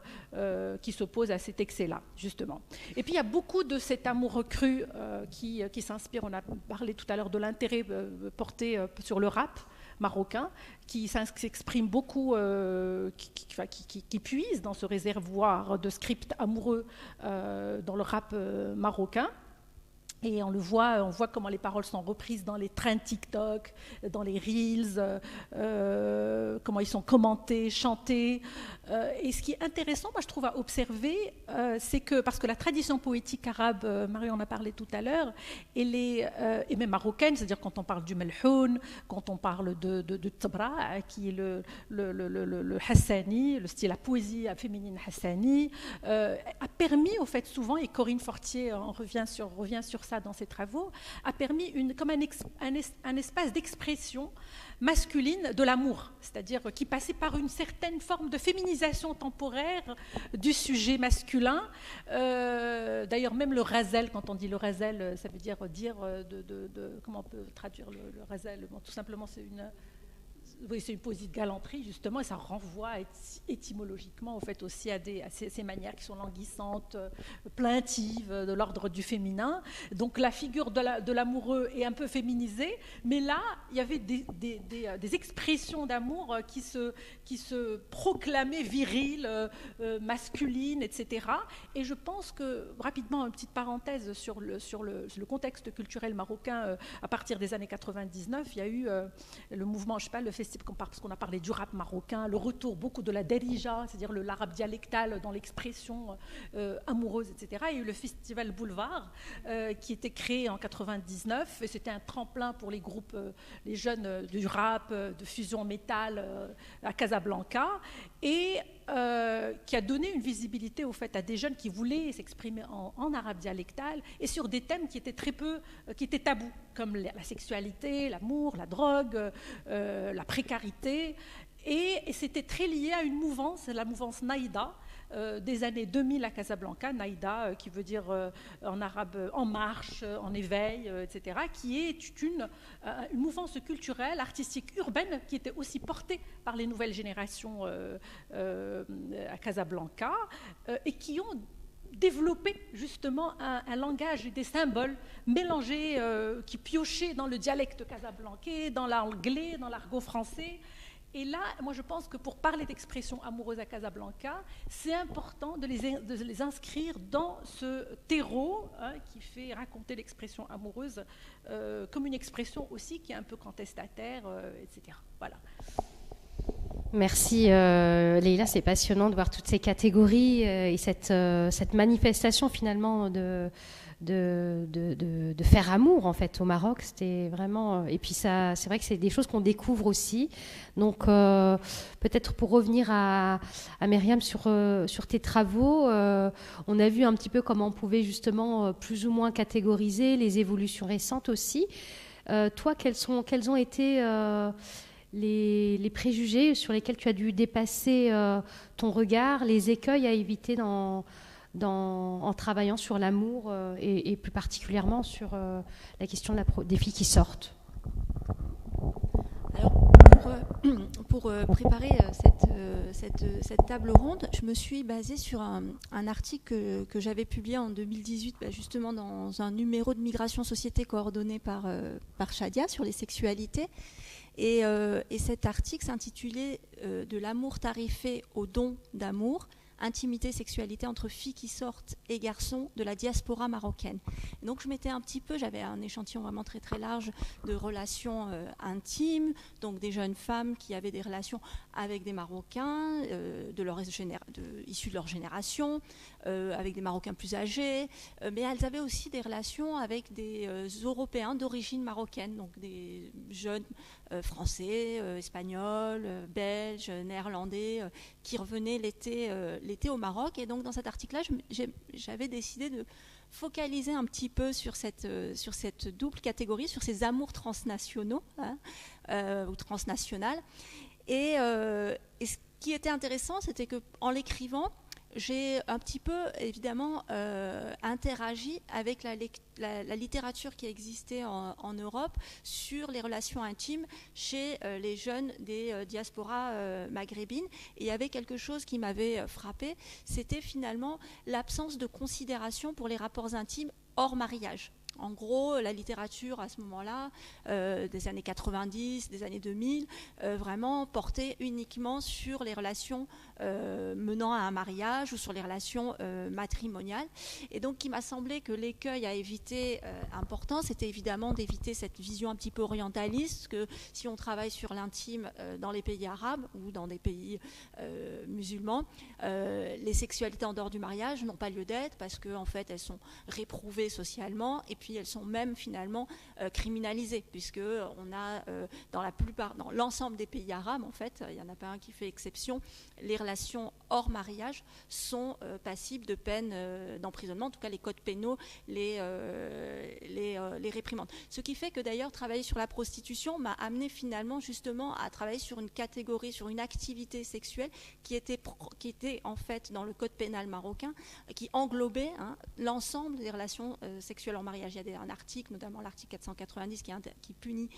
qui s'oppose à cet excès-là, justement. Et puis il y a beaucoup de cet amour cru qui s'inspire, on a parlé tout à l'heure de l'intérêt porté sur le rap marocain, qui s'exprime beaucoup, qui puise dans ce réservoir de scripts amoureux dans le rap marocain. Et on voit comment les paroles sont reprises dans les trends TikTok, dans les Reels, comment ils sont commentés, chantés. Et ce qui est intéressant, moi je trouve à observer, c'est que, parce que la tradition poétique arabe, Marie en a parlé tout à l'heure, et même marocaine, c'est-à-dire quand on parle du melhoun, quand on parle de tabra, qui est le hassani, le style, la poésie féminine hassani, a permis, au fait, souvent, et Corinne Fortier revient sur ça dans ses travaux, a permis comme un espace d'expression masculine de l'amour, c'est-à-dire qui passait par une certaine forme de féminisation temporaire du sujet masculin. D'ailleurs, même le razel, quand on dit le razel, ça veut dire comment on peut traduire le razel? Bon, tout simplement, c'est une poésie de galanterie, justement, et ça renvoie étymologiquement, au fait, aussi à ces manières qui sont languissantes, plaintives, de l'ordre du féminin. Donc la figure de l'amoureux est un peu féminisée, mais là, il y avait des expressions d'amour qui se proclamaient viriles, masculines, etc. Et je pense que, rapidement, une petite parenthèse sur le contexte culturel marocain, à partir des années 99, il y a eu le mouvement, je ne sais pas, le festival, parce qu'on a parlé du rap marocain, le retour beaucoup de la derija, c'est-à-dire l'arabe dialectal dans l'expression amoureuse, etc. Il y a eu le festival Boulevard qui était créé en 99, et c'était un tremplin pour les groupes, les jeunes du rap, de fusion métal à Casablanca, et qui a donné une visibilité, au fait, à des jeunes qui voulaient s'exprimer en arabe dialectal et sur des thèmes qui étaient qui étaient tabous, comme la sexualité, l'amour, la drogue, la précarité. Et c'était très lié à une mouvance, la mouvance Naïda, des années 2000 à Casablanca, Naïda qui veut dire en arabe en marche, en éveil, etc., qui est une mouvance culturelle, artistique, urbaine, qui était aussi portée par les nouvelles générations à Casablanca, et qui ont développé justement un langage et des symboles mélangés, qui piochaient dans le dialecte casablancais, dans l'anglais, dans l'argot français. Et là, moi je pense que pour parler d'expression amoureuse à Casablanca, c'est important de les inscrire dans ce terreau qui fait raconter l'expression amoureuse comme une expression aussi qui est un peu contestataire, etc. Voilà. Merci Leïla, c'est passionnant de voir toutes ces catégories et cette manifestation finalement de faire amour en fait au Maroc. C'était vraiment, et puis ça, c'est vrai que c'est des choses qu'on découvre aussi. Donc peut-être pour revenir à Myriam sur tes travaux, on a vu un petit peu comment on pouvait justement plus ou moins catégoriser les évolutions récentes aussi. Toi, quels ont été les préjugés sur lesquels tu as dû dépasser ton regard, les écueils à éviter en travaillant sur l'amour et plus particulièrement sur la question des filles qui sortent? Alors, pour préparer cette table ronde, je me suis basée sur un article que j'avais publié en 2018, justement dans un numéro de Migration Société coordonné par Shadia sur les sexualités. Et cet article s'intitulait « De l'amour tarifé au don d'amour ». Intimité, sexualité entre filles qui sortent et garçons de la diaspora marocaine. Et donc j'avais un échantillon vraiment très très large de relations intimes, donc des jeunes femmes qui avaient des relations avec des Marocains issus de leur génération, avec des Marocains plus âgés, mais elles avaient aussi des relations avec des Européens d'origine marocaine, donc des jeunes français, espagnols, belges, néerlandais, qui revenaient l'été au Maroc. Et donc dans cet article-là, j'avais décidé de focaliser un petit peu sur cette double catégorie, sur ces amours transnationaux ou transnationales. Et ce qui était intéressant, c'était qu'en l'écrivant, j'ai un petit peu, évidemment, interagi avec la littérature qui existait en Europe sur les relations intimes chez les jeunes des diasporas maghrébines. Et il y avait quelque chose qui m'avait frappée, c'était finalement l'absence de considération pour les rapports intimes hors mariage. En gros, la littérature à ce moment-là, des années 90, des années 2000, vraiment portait uniquement sur les relations menant à un mariage ou sur les relations matrimoniales. Et donc, il m'a semblé que l'écueil à éviter important, c'était évidemment d'éviter cette vision un petit peu orientaliste, que si on travaille sur l'intime dans les pays arabes ou dans des pays musulmans, les sexualités en dehors du mariage n'ont pas lieu d'être parce qu'en fait, elles sont réprouvées socialement et puis elles sont même finalement criminalisées, puisque on a dans l'ensemble des pays arabes, en fait, il n'y en a pas un qui fait exception, les relations hors mariage sont passibles de peine d'emprisonnement. En tout cas, les codes pénaux les réprimandent. Ce qui fait que d'ailleurs, travailler sur la prostitution m'a amené finalement justement à travailler sur une catégorie, sur une activité sexuelle qui était en fait dans le code pénal marocain, qui englobait l'ensemble des relations sexuelles hors mariage. Il y a un article, notamment l'article 490, qui punit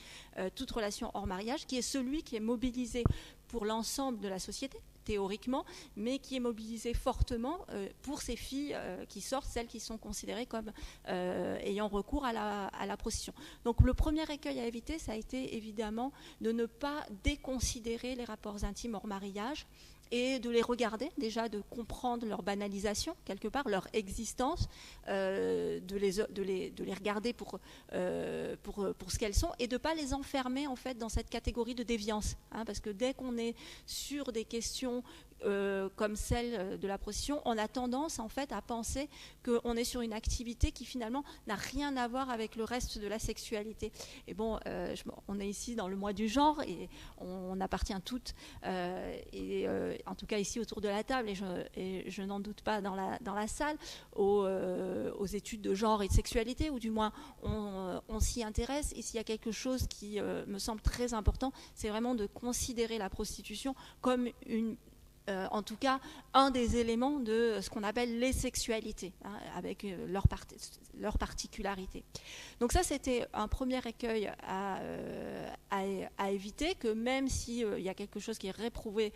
toute relation hors mariage, qui est celui qui est mobilisé pour l'ensemble de la société, théoriquement, mais qui est mobilisé fortement pour ces filles qui sortent, celles qui sont considérées comme ayant recours à la prostitution. Donc le premier écueil à éviter, ça a été évidemment de ne pas déconsidérer les rapports intimes hors mariage, et de les regarder, déjà de comprendre leur banalisation, quelque part, leur existence, de les regarder pour ce qu'elles sont, et de ne pas les enfermer en fait, dans cette catégorie de déviance. Parce que dès qu'on est sur des questions comme celle de la prostitution, on a tendance en fait à penser qu'on est sur une activité qui finalement n'a rien à voir avec le reste de la sexualité. Et bon, on est ici dans le mois du genre et on appartient toutes, en tout cas ici autour de la table, et je n'en doute pas dans la salle, aux études de genre et de sexualité, ou du moins on s'y intéresse. Et s'il y a quelque chose qui me semble très important, c'est vraiment de considérer la prostitution comme en tout cas, un des éléments de ce qu'on appelle les sexualités, hein, avec leurs particularités. Donc ça, c'était un premier écueil à éviter, que même s'il y a quelque chose qui est réprouvé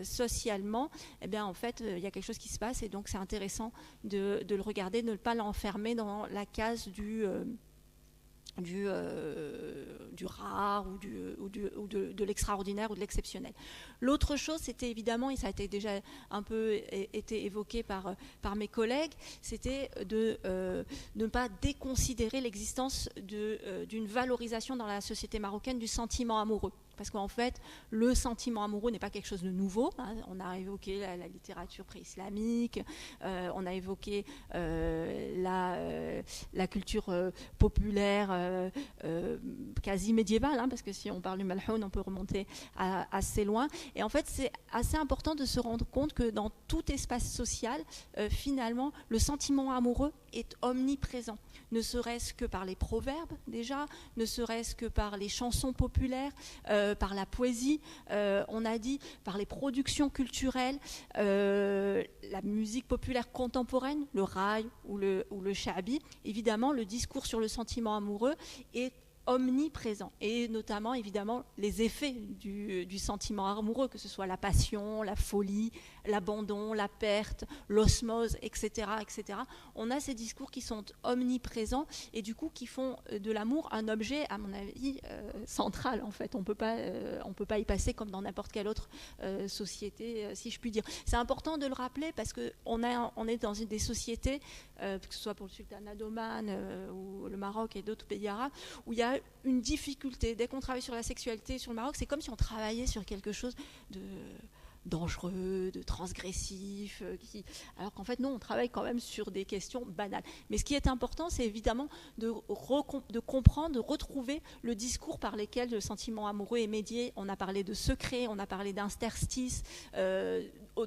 socialement, eh bien, en fait, il y a quelque chose qui se passe, et donc c'est intéressant de le regarder, de ne pas l'enfermer dans la case du rare ou de l'extraordinaire ou de l'exceptionnel. L'autre chose, c'était évidemment, et ça a été déjà un peu été évoqué par mes collègues, c'était de ne pas déconsidérer l'existence d'une valorisation dans la société marocaine du sentiment amoureux. Parce qu'en fait, le sentiment amoureux n'est pas quelque chose de nouveau, hein. On a évoqué la littérature pré-islamique, on a évoqué la culture populaire quasi médiévale, hein, parce que si on parle du Malhoun, on peut remonter assez loin. Et en fait, c'est assez important de se rendre compte que dans tout espace social, finalement, le sentiment amoureux est omniprésent. Ne serait-ce que par les proverbes déjà, ne serait-ce que par les chansons populaires, par la poésie, on a dit, par les productions culturelles, la musique populaire contemporaine, le raï ou le sha'bi. Évidemment, le discours sur le sentiment amoureux est omniprésent, et notamment évidemment les effets du sentiment amoureux, que ce soit la passion, la folie, l'abandon, la perte, l'osmose, etc., etc. On a ces discours qui sont omniprésents et du coup qui font de l'amour un objet, à mon avis, central en fait. On peut pas y passer comme dans n'importe quelle autre société, si je puis dire. C'est important de le rappeler parce qu'on est dans des sociétés, que ce soit pour le sultanat d'Oman ou le Maroc et d'autres pays arabes, où il y a une difficulté. Dès qu'on travaille sur la sexualité sur le Maroc, c'est comme si on travaillait sur quelque chose de dangereux, de transgressif, alors qu'en fait non, on travaille quand même sur des questions banales. Mais ce qui est important, c'est évidemment de comprendre, de retrouver le discours par lesquels le sentiment amoureux est médié. On a parlé de secret, on a parlé d'interstice,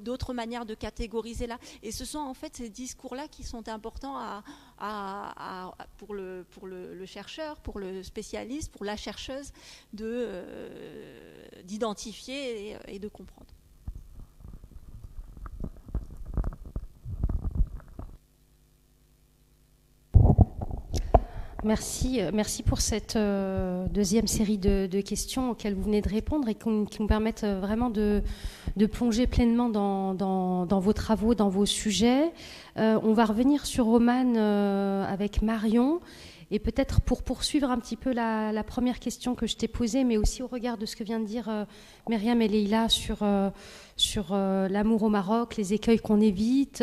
d'autres manières de catégoriser là. Et ce sont en fait ces discours-là qui sont importants pour le chercheur, pour le spécialiste, pour la chercheuse, d'identifier et de comprendre. Merci pour cette deuxième série de questions auxquelles vous venez de répondre et qui nous permettent vraiment de plonger pleinement dans vos travaux, dans vos sujets. On va revenir sur Oman avec Marion, et peut-être pour poursuivre un petit peu la première question que je t'ai posée, mais aussi au regard de ce que vient de dire Myriam et Leïla sur l'amour au Maroc, les écueils qu'on évite.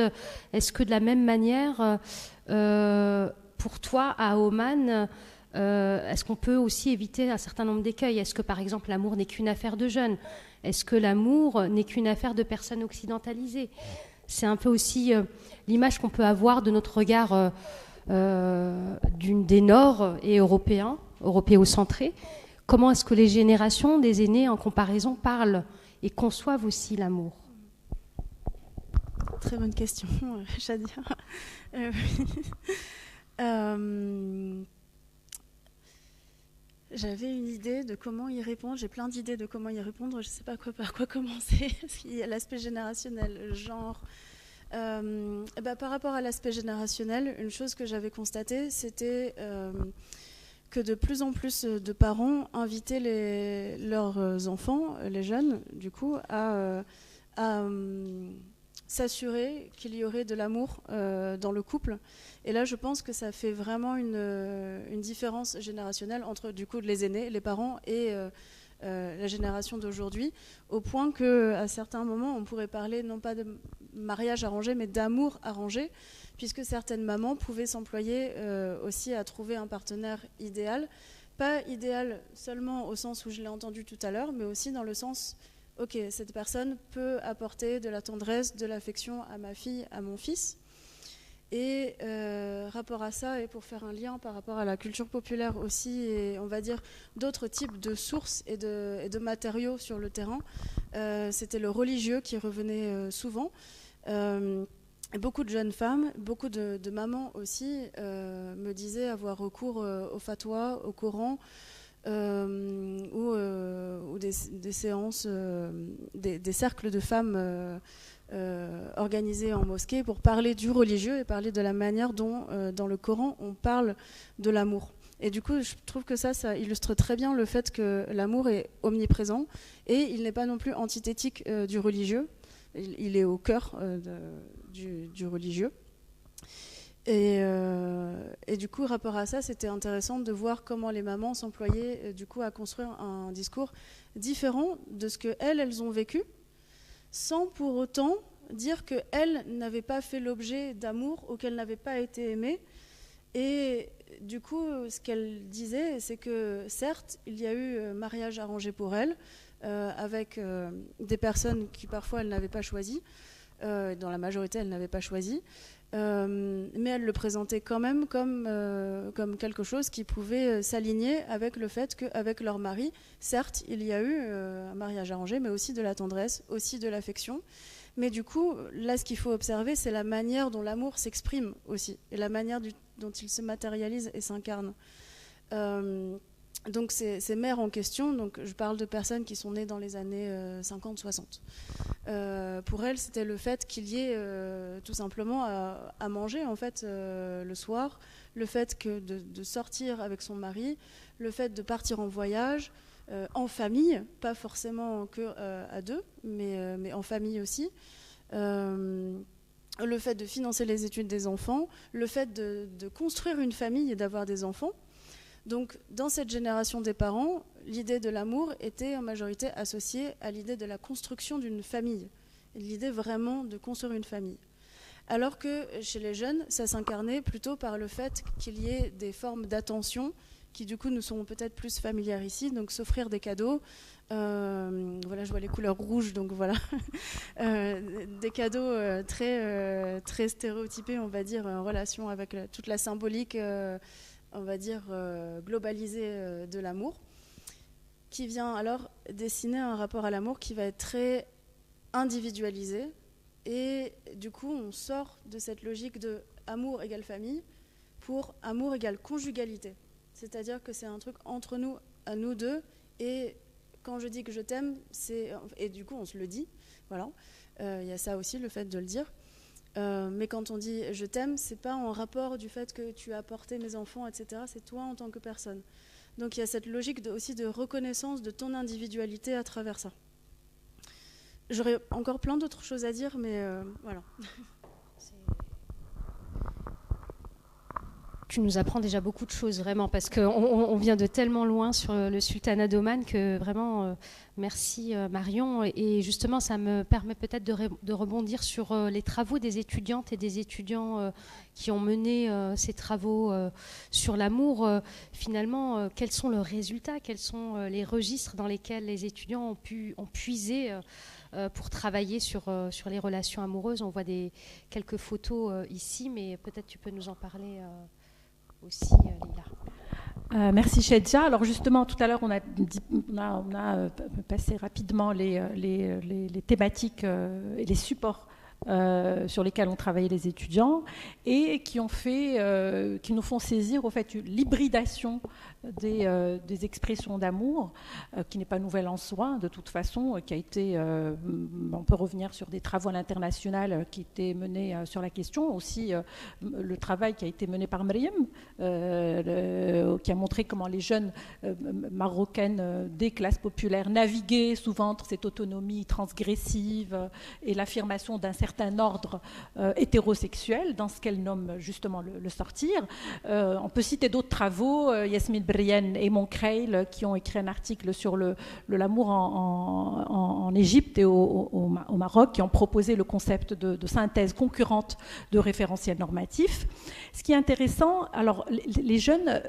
Est-ce que de la même manière, pour toi, à Oman, est-ce qu'on peut aussi éviter un certain nombre d'écueils? Est-ce que, par exemple, l'amour n'est qu'une affaire de jeunes? Est-ce que l'amour n'est qu'une affaire de personnes occidentalisées? C'est un peu aussi l'image qu'on peut avoir de notre regard des Nord et européocentrés. Comment est-ce que les générations des aînés, en comparaison, parlent et conçoivent aussi l'amour? Très bonne question, Shadia. J'avais une idée de comment y répondre, j'ai plein d'idées de comment y répondre, je ne sais pas par quoi commencer, parce qu'il y a l'aspect générationnel, le genre. Par rapport à l'aspect générationnel, une chose que j'avais constatée, c'était que de plus en plus de parents invitaient leurs enfants, les jeunes, du coup, à s'assurer qu'il y aurait de l'amour dans le couple. Et là, je pense que ça fait vraiment une différence générationnelle entre, du coup, les aînés, les parents et la génération d'aujourd'hui, au point qu'à certains moments, on pourrait parler non pas de mariage arrangé, mais d'amour arrangé, puisque certaines mamans pouvaient s'employer aussi à trouver un partenaire idéal. Pas idéal seulement au sens où je l'ai entendu tout à l'heure, mais aussi dans le sens ok, cette personne peut apporter de la tendresse, de l'affection à ma fille, à mon fils. Et rapport à ça, et pour faire un lien par rapport à la culture populaire aussi, et on va dire d'autres types de sources et de matériaux sur le terrain, c'était le religieux qui revenait souvent. Beaucoup de jeunes femmes, beaucoup de mamans aussi me disaient avoir recours au fatwa, au Coran, ou des séances, des cercles de femmes organisés en mosquée pour parler du religieux et parler de la manière dont, dans le Coran, on parle de l'amour. Et du coup, je trouve que ça illustre très bien le fait que l'amour est omniprésent et il n'est pas non plus antithétique du religieux. Il est au cœur du religieux. Et du coup, rapport à ça, c'était intéressant de voir comment les mamans s'employaient du coup à construire un discours différent de ce que elles ont vécu, sans pour autant dire qu'elles n'avaient pas fait l'objet d'amour ou qu'elles n'avaient pas été aimées. Et du coup, ce qu'elles disaient, c'est que certes, il y a eu mariage arrangé pour elles, avec des personnes qui parfois elles n'avaient pas choisi, dans la majorité elles n'avaient pas choisi, mais elles le présentaient quand même comme quelque chose qui pouvait s'aligner avec le fait qu'avec leur mari, certes, il y a eu un mariage arrangé, mais aussi de la tendresse, aussi de l'affection. Mais du coup, là, ce qu'il faut observer, c'est la manière dont l'amour s'exprime aussi, et la manière dont il se matérialise et s'incarne. Donc ces mères en question, donc je parle de personnes qui sont nées dans les années 50-60. Pour elles, c'était le fait qu'il y ait tout simplement à manger en fait le soir, le fait que de sortir avec son mari, le fait de partir en voyage en famille, pas forcément que à deux, mais en famille aussi. Le fait de financer les études des enfants, le fait de construire une famille et d'avoir des enfants. Donc, dans cette génération des parents, l'idée de l'amour était en majorité associée à l'idée de la construction d'une famille, l'idée vraiment de construire une famille. Alors que chez les jeunes, ça s'incarnait plutôt par le fait qu'il y ait des formes d'attention qui du coup nous sont peut-être plus familières ici, donc s'offrir des cadeaux. Voilà, je vois les couleurs rouges, donc voilà, des cadeaux très stéréotypés, on va dire, en relation avec toute la symbolique. On va dire, globalisé de l'amour, qui vient alors dessiner un rapport à l'amour qui va être très individualisé. Et du coup, on sort de cette logique de amour égale famille pour amour égale conjugalité. C'est-à-dire que c'est un truc entre nous, à nous deux. Et quand je dis que je t'aime, et du coup, on se le dit. Voilà. Y a ça aussi, le fait de le dire. Mais quand on dit je t'aime, c'est pas en rapport du fait que tu as porté mes enfants, etc. C'est toi en tant que personne. Donc il y a cette logique aussi de reconnaissance de ton individualité à travers ça. J'aurais encore plein d'autres choses à dire, mais voilà. Tu nous apprends déjà beaucoup de choses, vraiment, parce qu'on vient de tellement loin sur le sultanat d'Oman que vraiment, merci Marion. Et justement, ça me permet peut-être de rebondir sur les travaux des étudiantes et des étudiants qui ont mené ces travaux sur l'amour. Finalement, quels sont leurs résultats? Quels sont les registres dans lesquels les étudiants ont puisé pour travailler sur les relations amoureuses? On voit quelques photos ici, mais peut-être tu peux nous en parler aussi, Lila. Merci Chedja. Alors justement, tout à l'heure, on a passé rapidement les thématiques et les supports sur lesquels ont travaillé les étudiants et qui nous font saisir au fait l'hybridation des expressions d'amour, qui n'est pas nouvelle en soi, de toute façon, qui a été, on peut revenir sur des travaux à l'international qui étaient menés sur la question, aussi le travail qui a été mené par Mariam, qui a montré comment les jeunes marocaines des classes populaires naviguaient souvent entre cette autonomie transgressive et l'affirmation d'un certain certain ordre hétérosexuel, dans ce qu'elle nomme justement le sortir. On peut citer d'autres travaux, Yasmine Brienne et Moncreil, qui ont écrit un article sur l'amour en Égypte et au Maroc, qui ont proposé le concept de synthèse concurrente de référentiels normatifs. Ce qui est intéressant, alors les jeunes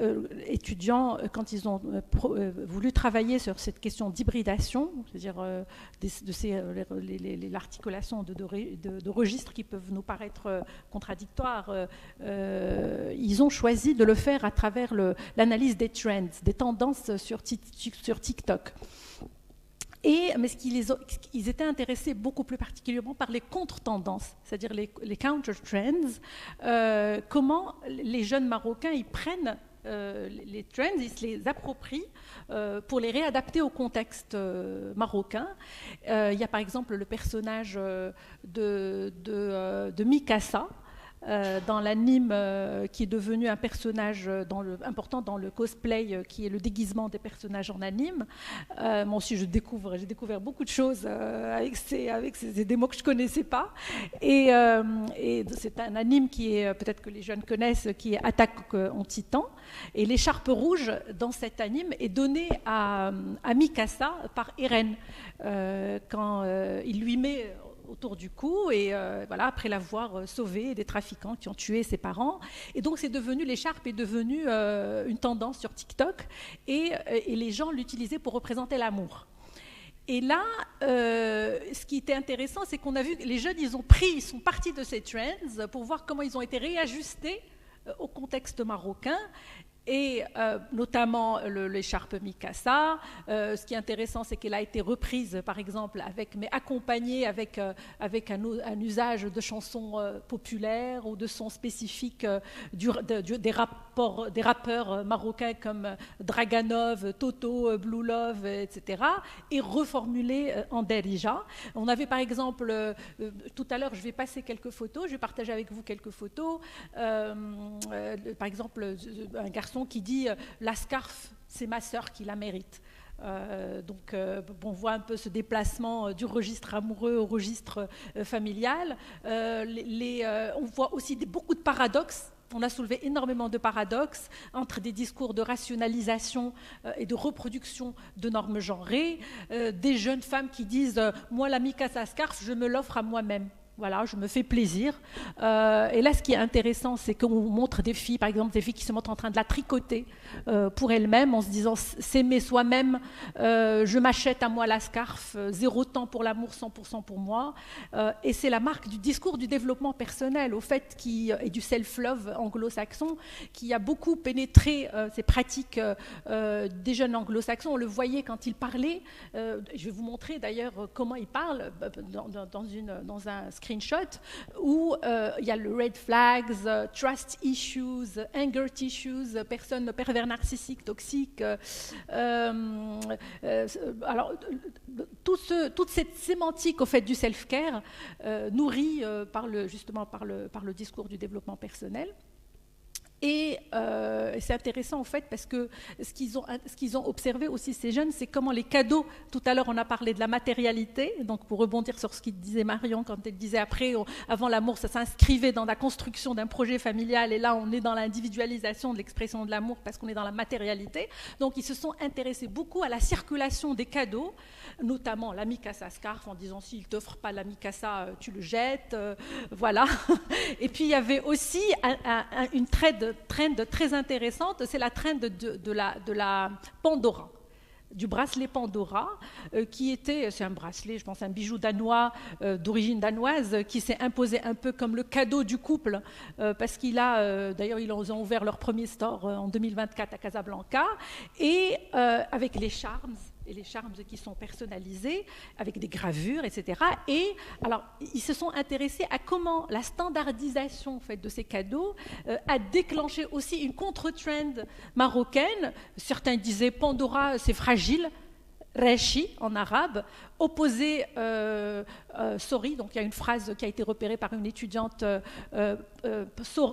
étudiants, quand ils ont voulu travailler sur cette question d'hybridation, c'est-à-dire l'articulation de registres qui peuvent nous paraître contradictoires, ils ont choisi de le faire à travers l'analyse des trends, des tendances sur TikTok. Mais ils étaient intéressés beaucoup plus particulièrement par les contre-tendances, c'est-à-dire les counter-trends, comment les jeunes Marocains ils prennent les trends, ils se les approprient pour les réadapter au contexte marocain. Il y a par exemple le personnage de Mikasa, dans l'anime qui est devenu un personnage important dans le cosplay, qui est le déguisement des personnages en anime. Moi aussi, j'ai découvert beaucoup de choses avec ces démos que je ne connaissais pas. Et c'est un anime qui est, peut-être que les jeunes connaissent, qui est Attaque en Titan. Et l'écharpe rouge dans cet anime est donnée à Mikasa par Eren, quand il lui met autour du cou, et voilà, après l'avoir sauvé des trafiquants qui ont tué ses parents. Et donc l'écharpe est devenue une tendance sur TikTok, et les gens l'utilisaient pour représenter l'amour. Et là, ce qui était intéressant, c'est qu'on a vu que les jeunes, ils sont partis de ces trends pour voir comment ils ont été réajustés au contexte marocain, et notamment l'écharpe Mikasa. Ce qui est intéressant, c'est qu'elle a été reprise, par exemple, mais accompagnée avec un usage de chansons populaires ou de sons spécifiques des rappeurs marocains comme Draganov, Toto, Blue Love, etc., et reformulée en Darija. On avait par exemple, tout à l'heure, je vais passer quelques photos, je vais partager avec vous quelques photos. Par exemple, un garçon qui dit « La scarf, c'est ma sœur qui la mérite ». On voit un peu ce déplacement du registre amoureux au registre familial. On voit aussi beaucoup de paradoxes. On a soulevé énormément de paradoxes entre des discours de rationalisation et de reproduction de normes genrées, des jeunes femmes qui disent « Moi, la Mikasa scarf, je me l'offre à moi-même ». Voilà, je me fais plaisir. Et là, ce qui est intéressant, c'est qu'on montre des filles, par exemple, des filles qui se montrent en train de la tricoter pour elles-mêmes, en se disant s'aimer soi-même, je m'achète à moi la scarf, 0 temps pour l'amour, 100% pour moi. Et c'est la marque du discours du développement personnel, au fait, et du self-love anglo-saxon, qui a beaucoup pénétré ces pratiques des jeunes anglo-saxons. On le voyait quand ils parlaient. Je vais vous montrer d'ailleurs comment ils parlent dans un screenshot où il y a le red flags, trust issues, anger issues, personnes pervers narcissiques, toxiques. Alors, toute cette sémantique au fait du self-care nourrie justement par le discours du développement personnel. Et c'est intéressant en fait parce que ce qu'ils ont observé aussi ces jeunes, c'est comment les cadeaux, tout à l'heure on a parlé de la matérialité, donc pour rebondir sur ce qu'il disait Marion quand elle disait après, avant l'amour ça s'inscrivait dans la construction d'un projet familial, et là on est dans l'individualisation de l'expression de l'amour parce qu'on est dans la matérialité. Donc ils se sont intéressés beaucoup à la circulation des cadeaux, notamment la Mikasa scarf, en disant s'il ne t'offre pas la Mikasa, tu le jettes, voilà. Et puis il y avait aussi une trend très intéressante, c'est la trend de la Pandora, du bracelet Pandora, c'est un bracelet, je pense un bijou danois, d'origine danoise, qui s'est imposé un peu comme le cadeau du couple, parce d'ailleurs ils ont ouvert leur premier store en 2024 à Casablanca, et avec les charms qui sont personnalisés, avec des gravures, etc. Et alors, ils se sont intéressés à comment la standardisation en fait, de ces cadeaux a déclenché aussi une contre-trend marocaine. Certains disaient Pandora, c'est fragile, Reshi en arabe, opposé sorry, donc il y a une phrase qui a été repérée par une étudiante,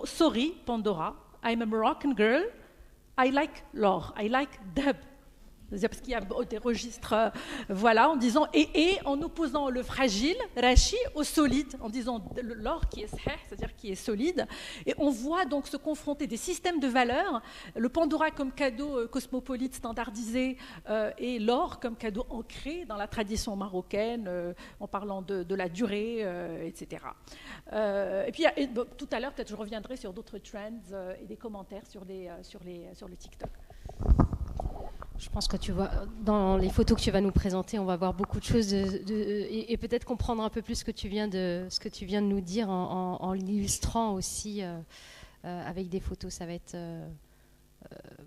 sorry, Pandora, I'm a Moroccan girl, I like l'or, I like dab. parce qu'il y a des registres, voilà, en disant et en opposant le fragile, rachi, au solide, en disant l'or qui est sahih, c'est-à-dire qui est solide. Et on voit donc se confronter des systèmes de valeurs, le Pandora comme cadeau cosmopolite standardisé et l'or comme cadeau ancré dans la tradition marocaine, en parlant de la durée, etc. Et puis tout à l'heure, peut-être je reviendrai sur d'autres trends et des commentaires sur le TikTok. Je pense que tu vois, dans les photos que tu vas nous présenter, on va voir beaucoup de choses et peut-être comprendre un peu plus ce que tu viens de nous dire en l'illustrant aussi avec des photos. Ça va être,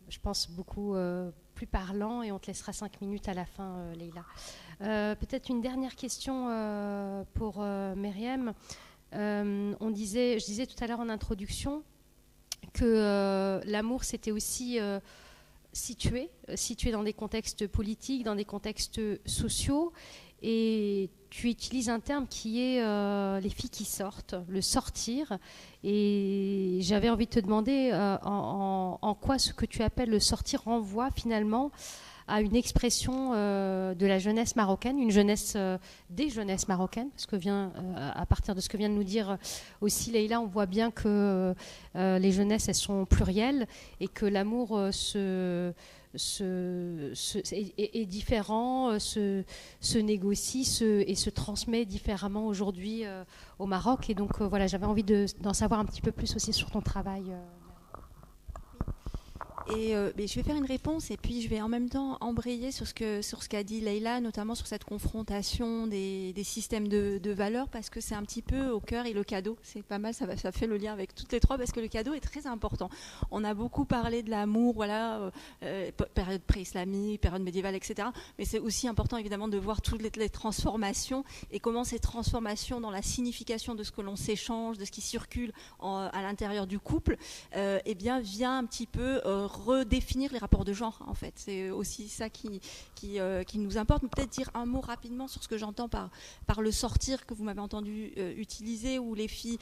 je pense, beaucoup plus parlant et on te laissera 5 minutes à la fin, Leïla. Peut-être une dernière question pour Myriam. Je disais tout à l'heure en introduction que l'amour, c'était aussi... situé dans des contextes politiques, dans des contextes sociaux, et tu utilises un terme qui est les filles qui sortent, le sortir, et j'avais envie de te demander en quoi ce que tu appelles le sortir renvoie finalement à une expression de la jeunesse marocaine, une jeunesse des jeunesses marocaines, parce que à partir de ce que vient de nous dire aussi Leïla, on voit bien que les jeunesses, elles sont plurielles et que l'amour est différent, se négocie et se transmet différemment aujourd'hui au Maroc. Et donc voilà, j'avais envie d'en savoir un petit peu plus aussi sur ton travail. Et je vais faire une réponse et puis je vais en même temps embrayer sur ce qu'a dit Leïla, notamment sur cette confrontation des systèmes de valeurs, parce que c'est un petit peu au cœur et le cadeau. C'est pas mal, ça fait le lien avec toutes les trois, parce que le cadeau est très important. On a beaucoup parlé de l'amour, voilà, période pré-islamique, période médiévale, etc. Mais c'est aussi important évidemment de voir toutes les transformations et comment ces transformations dans la signification de ce que l'on s'échange, de ce qui circule à l'intérieur du couple, eh bien vient un petit peu redéfinir les rapports de genre, en fait. C'est aussi ça qui nous importe. Mais peut-être dire un mot rapidement sur ce que j'entends par le sortir que vous m'avez entendu utiliser, ou les filles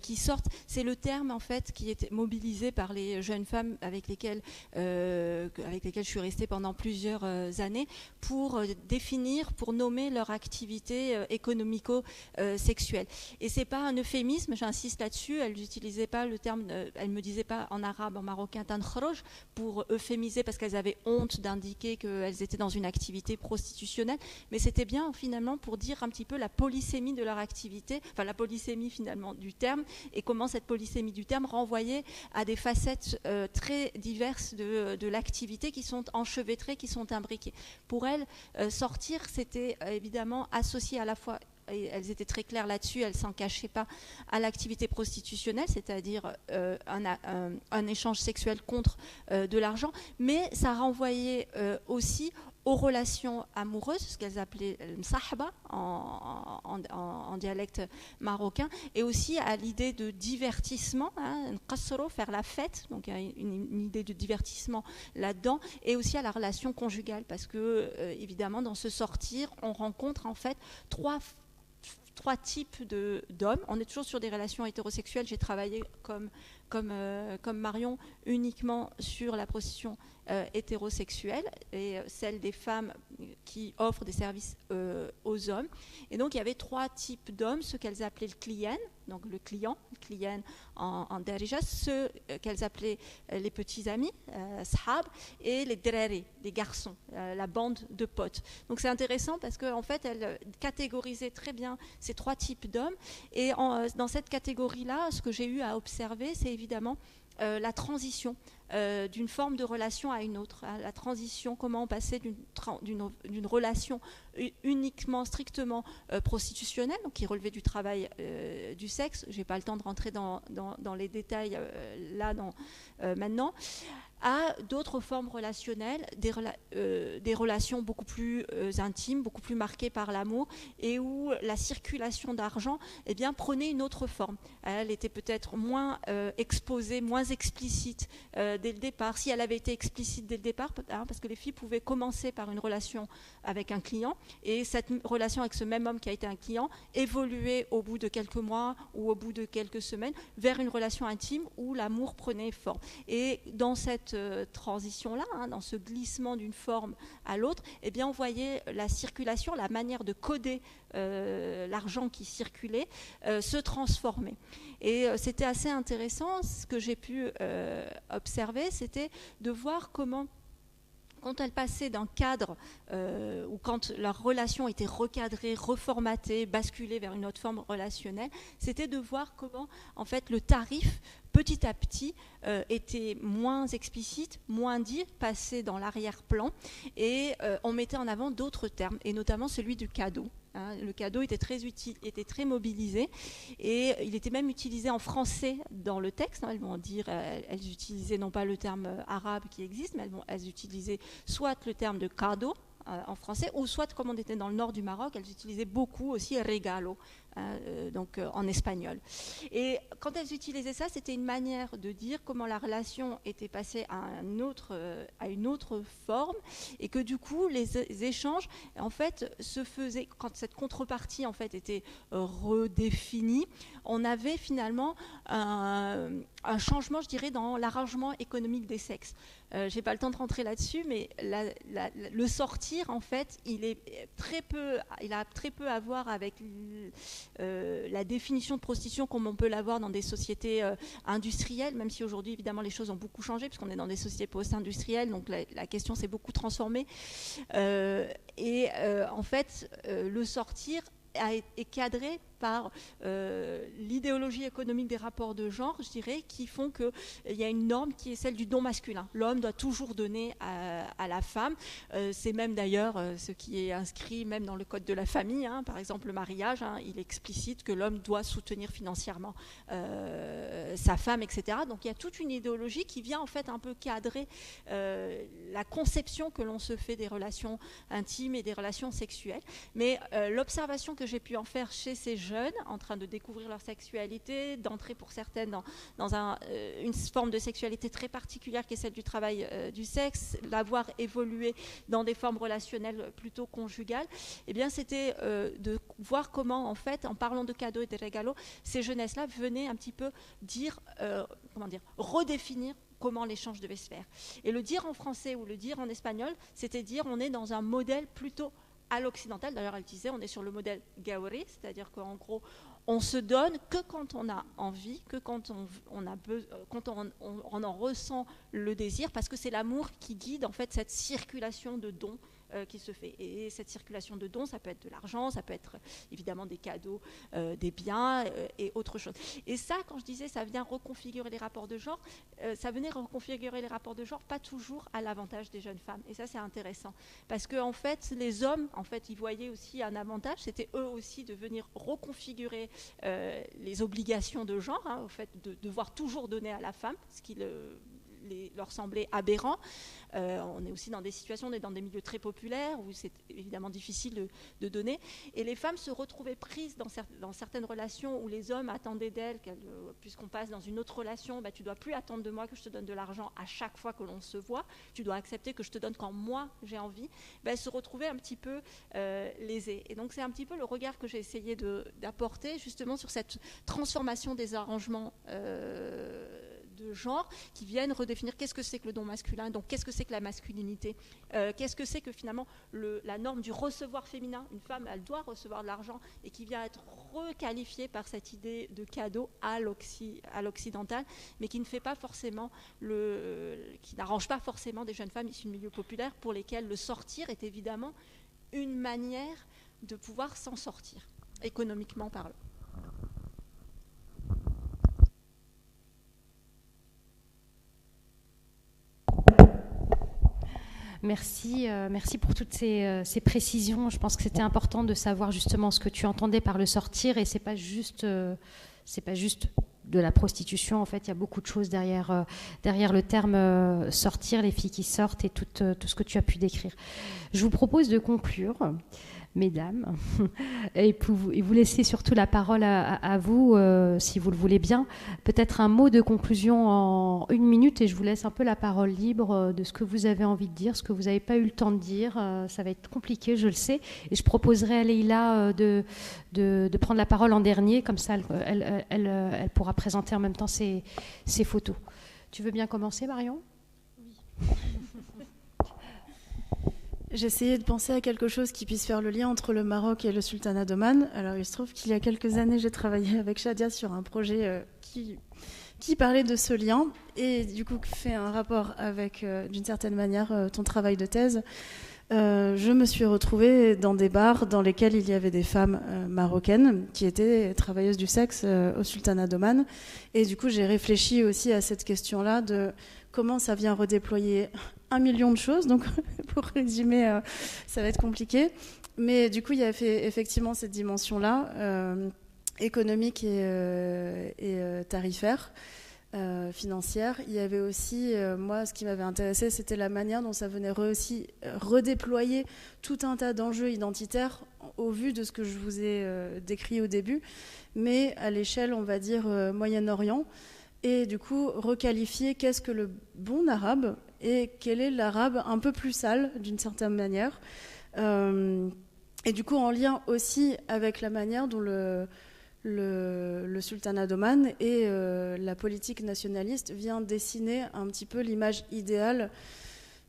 qui sortent. C'est le terme, en fait, qui est mobilisé par les jeunes femmes avec lesquelles je suis restée pendant plusieurs années pour définir, pour nommer leur activité économico-sexuelle. Et c'est pas un euphémisme, j'insiste là-dessus. Elles n'utilisaient pas le terme, elles me disaient pas en arabe, en marocain, tankhrouj, pour euphémiser parce qu'elles avaient honte d'indiquer qu'elles étaient dans une activité prostitutionnelle, mais c'était bien finalement pour dire un petit peu la polysémie de leur activité, enfin la polysémie finalement du terme, et comment cette polysémie du terme renvoyait à des facettes très diverses de l'activité qui sont enchevêtrées, qui sont imbriquées. Pour elles, sortir, c'était évidemment associé à la fois, et elles étaient très claires là-dessus, elles ne s'en cachaient pas, à l'activité prostitutionnelle, c'est-à-dire un échange sexuel contre de l'argent, mais ça renvoyait aussi aux relations amoureuses, ce qu'elles appelaient msahba en dialecte marocain, et aussi à l'idée de divertissement, faire la fête, donc il y a une idée de divertissement là-dedans, et aussi à la relation conjugale, parce que évidemment dans ce sortir, on rencontre en fait trois types d'hommes. On est toujours sur des relations hétérosexuelles. J'ai travaillé comme Marion uniquement sur la prostitution hétérosexuelle et celle des femmes qui offrent des services aux hommes. Et donc il y avait trois types d'hommes, ceux qu'elles appelaient le client, donc le client en darija, ceux qu'elles appelaient les petits amis, sahab, et les drari, les garçons, la bande de potes. Donc c'est intéressant parce qu'en fait elles catégorisaient très bien ces trois types d'hommes, et dans cette catégorie-là, ce que j'ai eu à observer, c'est évidemment la transition d'une forme de relation à une autre, la transition, comment on passait d'une relation uniquement, strictement prostitutionnelle, donc qui relevait du travail du sexe, je n'ai pas le temps de rentrer dans les détails maintenant, à d'autres formes relationnelles, des relations beaucoup plus intimes, beaucoup plus marquées par l'amour, et où la circulation d'argent prenait une autre forme. Elle était peut-être moins exposée, moins explicite dès le départ. Si elle avait été explicite dès le départ, parce que les filles pouvaient commencer par une relation avec un client, et cette relation avec ce même homme qui a été un client évoluait au bout de quelques mois ou au bout de quelques semaines vers une relation intime où l'amour prenait forme. Et dans cette cette transition-là, dans ce glissement d'une forme à l'autre, eh bien, on voyait la circulation, la manière de coder l'argent qui circulait se transformer. Et c'était assez intéressant. Ce que j'ai pu observer, c'était de voir comment, quand elles passaient d'un cadre ou quand leur relation était recadrée, reformatée, basculée vers une autre forme relationnelle, c'était de voir comment, en fait, le tarif, petit à petit, était moins explicite, moins dit, passé dans l'arrière-plan, et on mettait en avant d'autres termes, et notamment celui du cadeau. Le cadeau était très utile, était très mobilisé, et il était même utilisé en français dans le texte. Elles vont dire, elles utilisaient non pas le terme arabe qui existe, mais elles utilisaient soit le terme de cadeau en français, ou soit, comme on était dans le nord du Maroc, elles utilisaient beaucoup aussi regalo, donc en espagnol. Et quand elles utilisaient ça, c'était une manière de dire comment la relation était passée à une autre forme, et que du coup les échanges en fait se faisaient quand cette contrepartie en fait était redéfinie. On avait finalement un changement, je dirais, dans l'arrangement économique des sexes. J'ai pas le temps de rentrer là-dessus, mais le sortir, en fait, il a très peu à voir avec la définition de prostitution comme on peut l'avoir dans des sociétés industrielles, même si aujourd'hui, évidemment, les choses ont beaucoup changé, puisqu'on est dans des sociétés post-industrielles, donc la question s'est beaucoup transformée. En fait, le sortir est cadré par l'idéologie économique des rapports de genre, je dirais, qui font qu'il y a une norme qui est celle du don masculin. L'homme doit toujours donner à la femme. C'est même d'ailleurs ce qui est inscrit même dans le code de la famille. Par exemple, le mariage, il explicite que l'homme doit soutenir financièrement sa femme, etc. Donc il y a toute une idéologie qui vient en fait un peu cadrer la conception que l'on se fait des relations intimes et des relations sexuelles. Mais l'observation que j'ai pu en faire chez ces jeunes en train de découvrir leur sexualité, d'entrer pour certaines dans une forme de sexualité très particulière qui est celle du travail du sexe, l'avoir évolué dans des formes relationnelles plutôt conjugales, eh bien c'était de voir comment en fait, en parlant de cadeaux et de regalos, ces jeunesses-là venaient un petit peu redéfinir comment l'échange devait se faire. Et le dire en français ou le dire en espagnol, c'était dire on est dans un modèle plutôt à l'occidental. D'ailleurs, elle disait, on est sur le modèle Gauri, c'est-à-dire qu'en gros, on se donne que quand on a envie, que quand on en ressent le désir, parce que c'est l'amour qui guide en fait cette circulation de dons qui se fait. Et cette circulation de dons, ça peut être de l'argent, ça peut être évidemment des cadeaux, des biens et autre chose. Et ça, quand je disais, ça vient reconfigurer les rapports de genre, ça venait reconfigurer les rapports de genre, pas toujours à l'avantage des jeunes femmes. Et ça, c'est intéressant. Parce qu'en fait, les hommes, en fait, ils voyaient aussi un avantage, c'était eux aussi de venir reconfigurer les obligations de genre, au fait de devoir toujours donner à la femme, ce qui leur semblait aberrant. On est aussi dans des situations, on est dans des milieux très populaires où c'est évidemment difficile de donner. Et les femmes se retrouvaient prises dans certaines relations où les hommes attendaient d'elles, puisqu'on passe dans une autre relation, tu ne dois plus attendre de moi que je te donne de l'argent à chaque fois que l'on se voit, tu dois accepter que je te donne quand moi j'ai envie. Elles se retrouvaient un petit peu lésées. Et donc c'est un petit peu le regard que j'ai essayé d'apporter justement sur cette transformation des arrangements de genre qui viennent redéfinir qu'est-ce que c'est que le don masculin, donc qu'est-ce que c'est que la masculinité, qu'est-ce que c'est que finalement la norme du recevoir féminin, une femme elle doit recevoir de l'argent et qui vient être requalifiée par cette idée de cadeau à l'occidental, mais qui ne fait pas forcément qui n'arrange pas forcément des jeunes femmes issues de milieux populaires pour lesquelles le sortir est évidemment une manière de pouvoir s'en sortir, économiquement parlant. Merci pour toutes ces précisions. Je pense que c'était important de savoir justement ce que tu entendais par le sortir, et c'est pas juste de la prostitution. En fait, il y a beaucoup de choses derrière le terme sortir, les filles qui sortent et tout ce que tu as pu décrire. Je vous propose de conclure, mesdames, et vous laisser surtout la parole à vous, si vous le voulez bien. Peut-être un mot de conclusion en 1 minute, et je vous laisse un peu la parole libre de ce que vous avez envie de dire, ce que vous n'avez pas eu le temps de dire. Ça va être compliqué, je le sais, et je proposerai à Leïla de prendre la parole en dernier, comme ça elle pourra présenter en même temps ses photos. Tu veux bien commencer, Marion ? Oui. J'essayais de penser à quelque chose qui puisse faire le lien entre le Maroc et le sultanat d'Oman. Alors il se trouve qu'il y a quelques années, j'ai travaillé avec Shadia sur un projet qui parlait de ce lien et du coup fait un rapport avec, d'une certaine manière, ton travail de thèse. Je me suis retrouvée dans des bars dans lesquels il y avait des femmes marocaines qui étaient travailleuses du sexe au sultanat d'Oman. Et du coup, j'ai réfléchi aussi à cette question-là de comment ça vient redéployer 1 million de choses. Donc, pour résumer, ça va être compliqué. Mais du coup, il y a effectivement cette dimension-là, économique et tarifaire. Financière. Il y avait aussi, moi, ce qui m'avait intéressé, c'était la manière dont ça venait aussi redéployer tout un tas d'enjeux identitaires au vu de ce que je vous ai décrit au début, mais à l'échelle, on va dire, Moyen-Orient, et du coup, requalifier qu'est-ce que le bon arabe et quel est l'arabe un peu plus sale, d'une certaine manière. Et du coup, en lien aussi avec la manière dont le sultanat d'Oman et la politique nationaliste vient dessiner un petit peu l'image idéale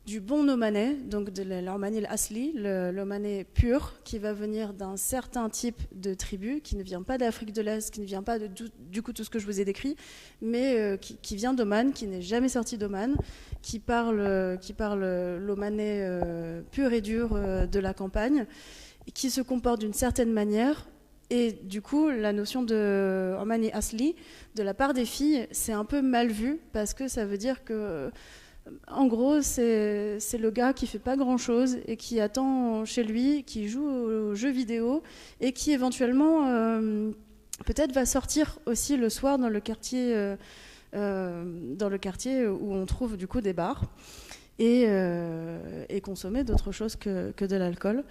du bon omanais, donc de l'Omani al-Asli, l'omanais pur, qui va venir d'un certain type de tribu, qui ne vient pas d'Afrique de l'Est, qui ne vient pas de du coup tout ce que je vous ai décrit, mais qui vient d'Oman, qui n'est jamais sorti d'Oman, qui parle l'omanais pur et dur de la campagne, qui se comporte d'une certaine manière. Et du coup, la notion de Omani Asli, de la part des filles, c'est un peu mal vu, parce que ça veut dire que, en gros, c'est le gars qui fait pas grand-chose et qui attend chez lui, qui joue aux jeux vidéo et qui éventuellement, peut-être, va sortir aussi le soir dans le quartier où on trouve du coup des bars et consommer d'autres choses que de l'alcool.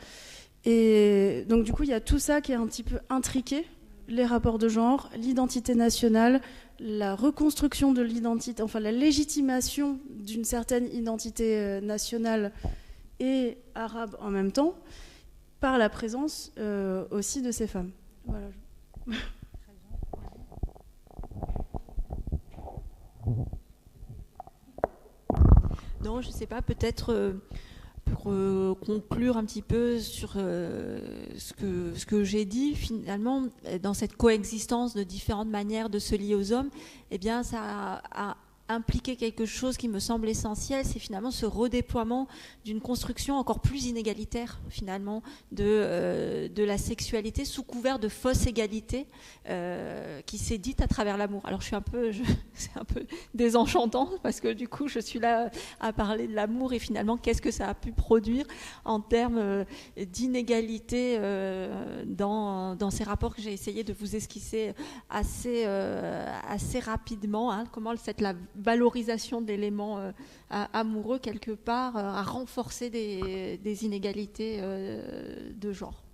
Et donc du coup, il y a tout ça qui est un petit peu intriqué, les rapports de genre, l'identité nationale, la reconstruction de l'identité, enfin la légitimation d'une certaine identité nationale et arabe en même temps, par la présence aussi de ces femmes. Voilà. Non, je ne sais pas, peut-être... pour conclure un petit peu sur ce que j'ai dit, finalement, dans cette coexistence de différentes manières de se lier aux hommes, eh bien, ça a impliqué quelque chose qui me semble essentiel, c'est finalement ce redéploiement d'une construction encore plus inégalitaire, finalement, de la sexualité sous couvert de fausse égalité qui s'est dite à travers l'amour. Alors, c'est un peu désenchantant parce que du coup, je suis là à parler de l'amour et finalement, qu'est-ce que ça a pu produire en termes d'inégalité dans ces rapports que j'ai essayé de vous esquisser assez rapidement, hein, comment la valorisation d'éléments amoureux, quelque part, a renforcé des inégalités de genre.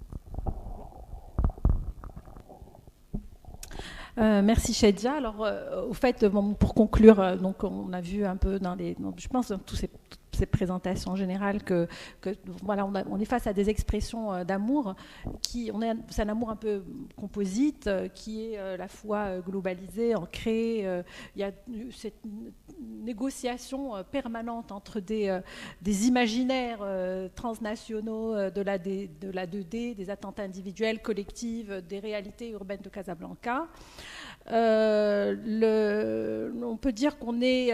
Merci Shadia. Alors, au fait, pour conclure, donc on a vu un peu je pense dans toutes ces présentations générales que voilà, on est face à des expressions d'amour c'est un amour un peu composite qui est à la fois globalisé, ancré. Il y a cette négociation permanente entre des imaginaires transnationaux de la 2D, des attentes individuelles, collectives, des réalités urbaines de Casablanca. On peut dire qu'on est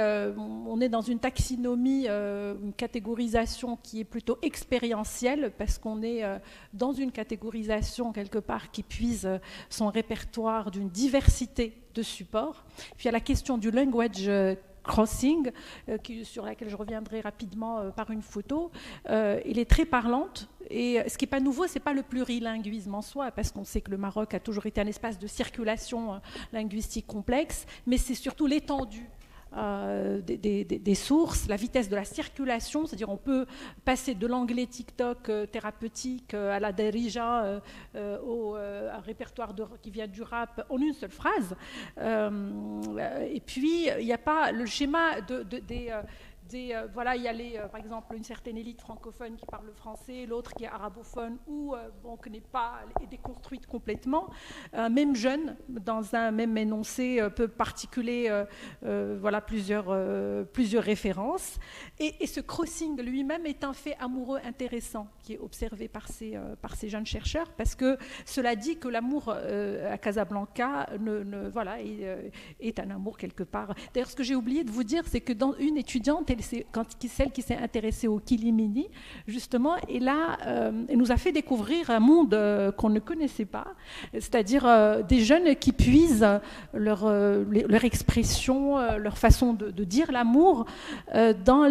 dans une taxinomie, une catégorisation qui est plutôt expérientielle, parce qu'on est dans une catégorisation quelque part qui puise son répertoire d'une diversité de supports. Puis il y a la question du language crossing, sur laquelle je reviendrai rapidement par une photo. Elle est très parlante. Et ce qui n'est pas nouveau, ce n'est pas le plurilinguisme en soi, parce qu'on sait que le Maroc a toujours été un espace de circulation linguistique complexe, mais c'est surtout l'étendue des sources, la vitesse de la circulation, c'est-à-dire on peut passer de l'anglais TikTok thérapeutique à la derija au répertoire qui vient du rap en une seule phrase. Et puis, il n'y a pas le schéma voilà, il y a par exemple une certaine élite francophone qui parle le français, l'autre qui est arabophone ou qui n'est pas déconstruite complètement. Un même jeune, dans un même énoncé, peut particuler voilà, plusieurs références. Et ce crossing lui-même est un fait amoureux intéressant qui est observé par ces jeunes chercheurs, parce que cela dit que l'amour à Casablanca voilà, est un amour quelque part. D'ailleurs, ce que j'ai oublié de vous dire, c'est que dans une étudiante, celle qui s'est intéressée au Kilimini, justement, et là, elle nous a fait découvrir un monde qu'on ne connaissait pas, c'est-à-dire des jeunes qui puisent leur expression, leur façon de dire l'amour dans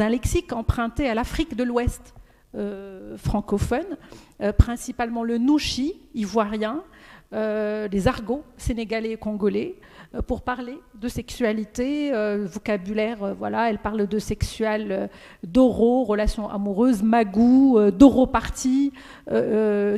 un lexique emprunté à l'Afrique de l'Ouest francophone, principalement le nouchi ivoirien, les argots sénégalais et congolais, pour parler de sexualité, vocabulaire, voilà, elle parle de sexuel, d'oro, relations amoureuses, magou, d'oro-party,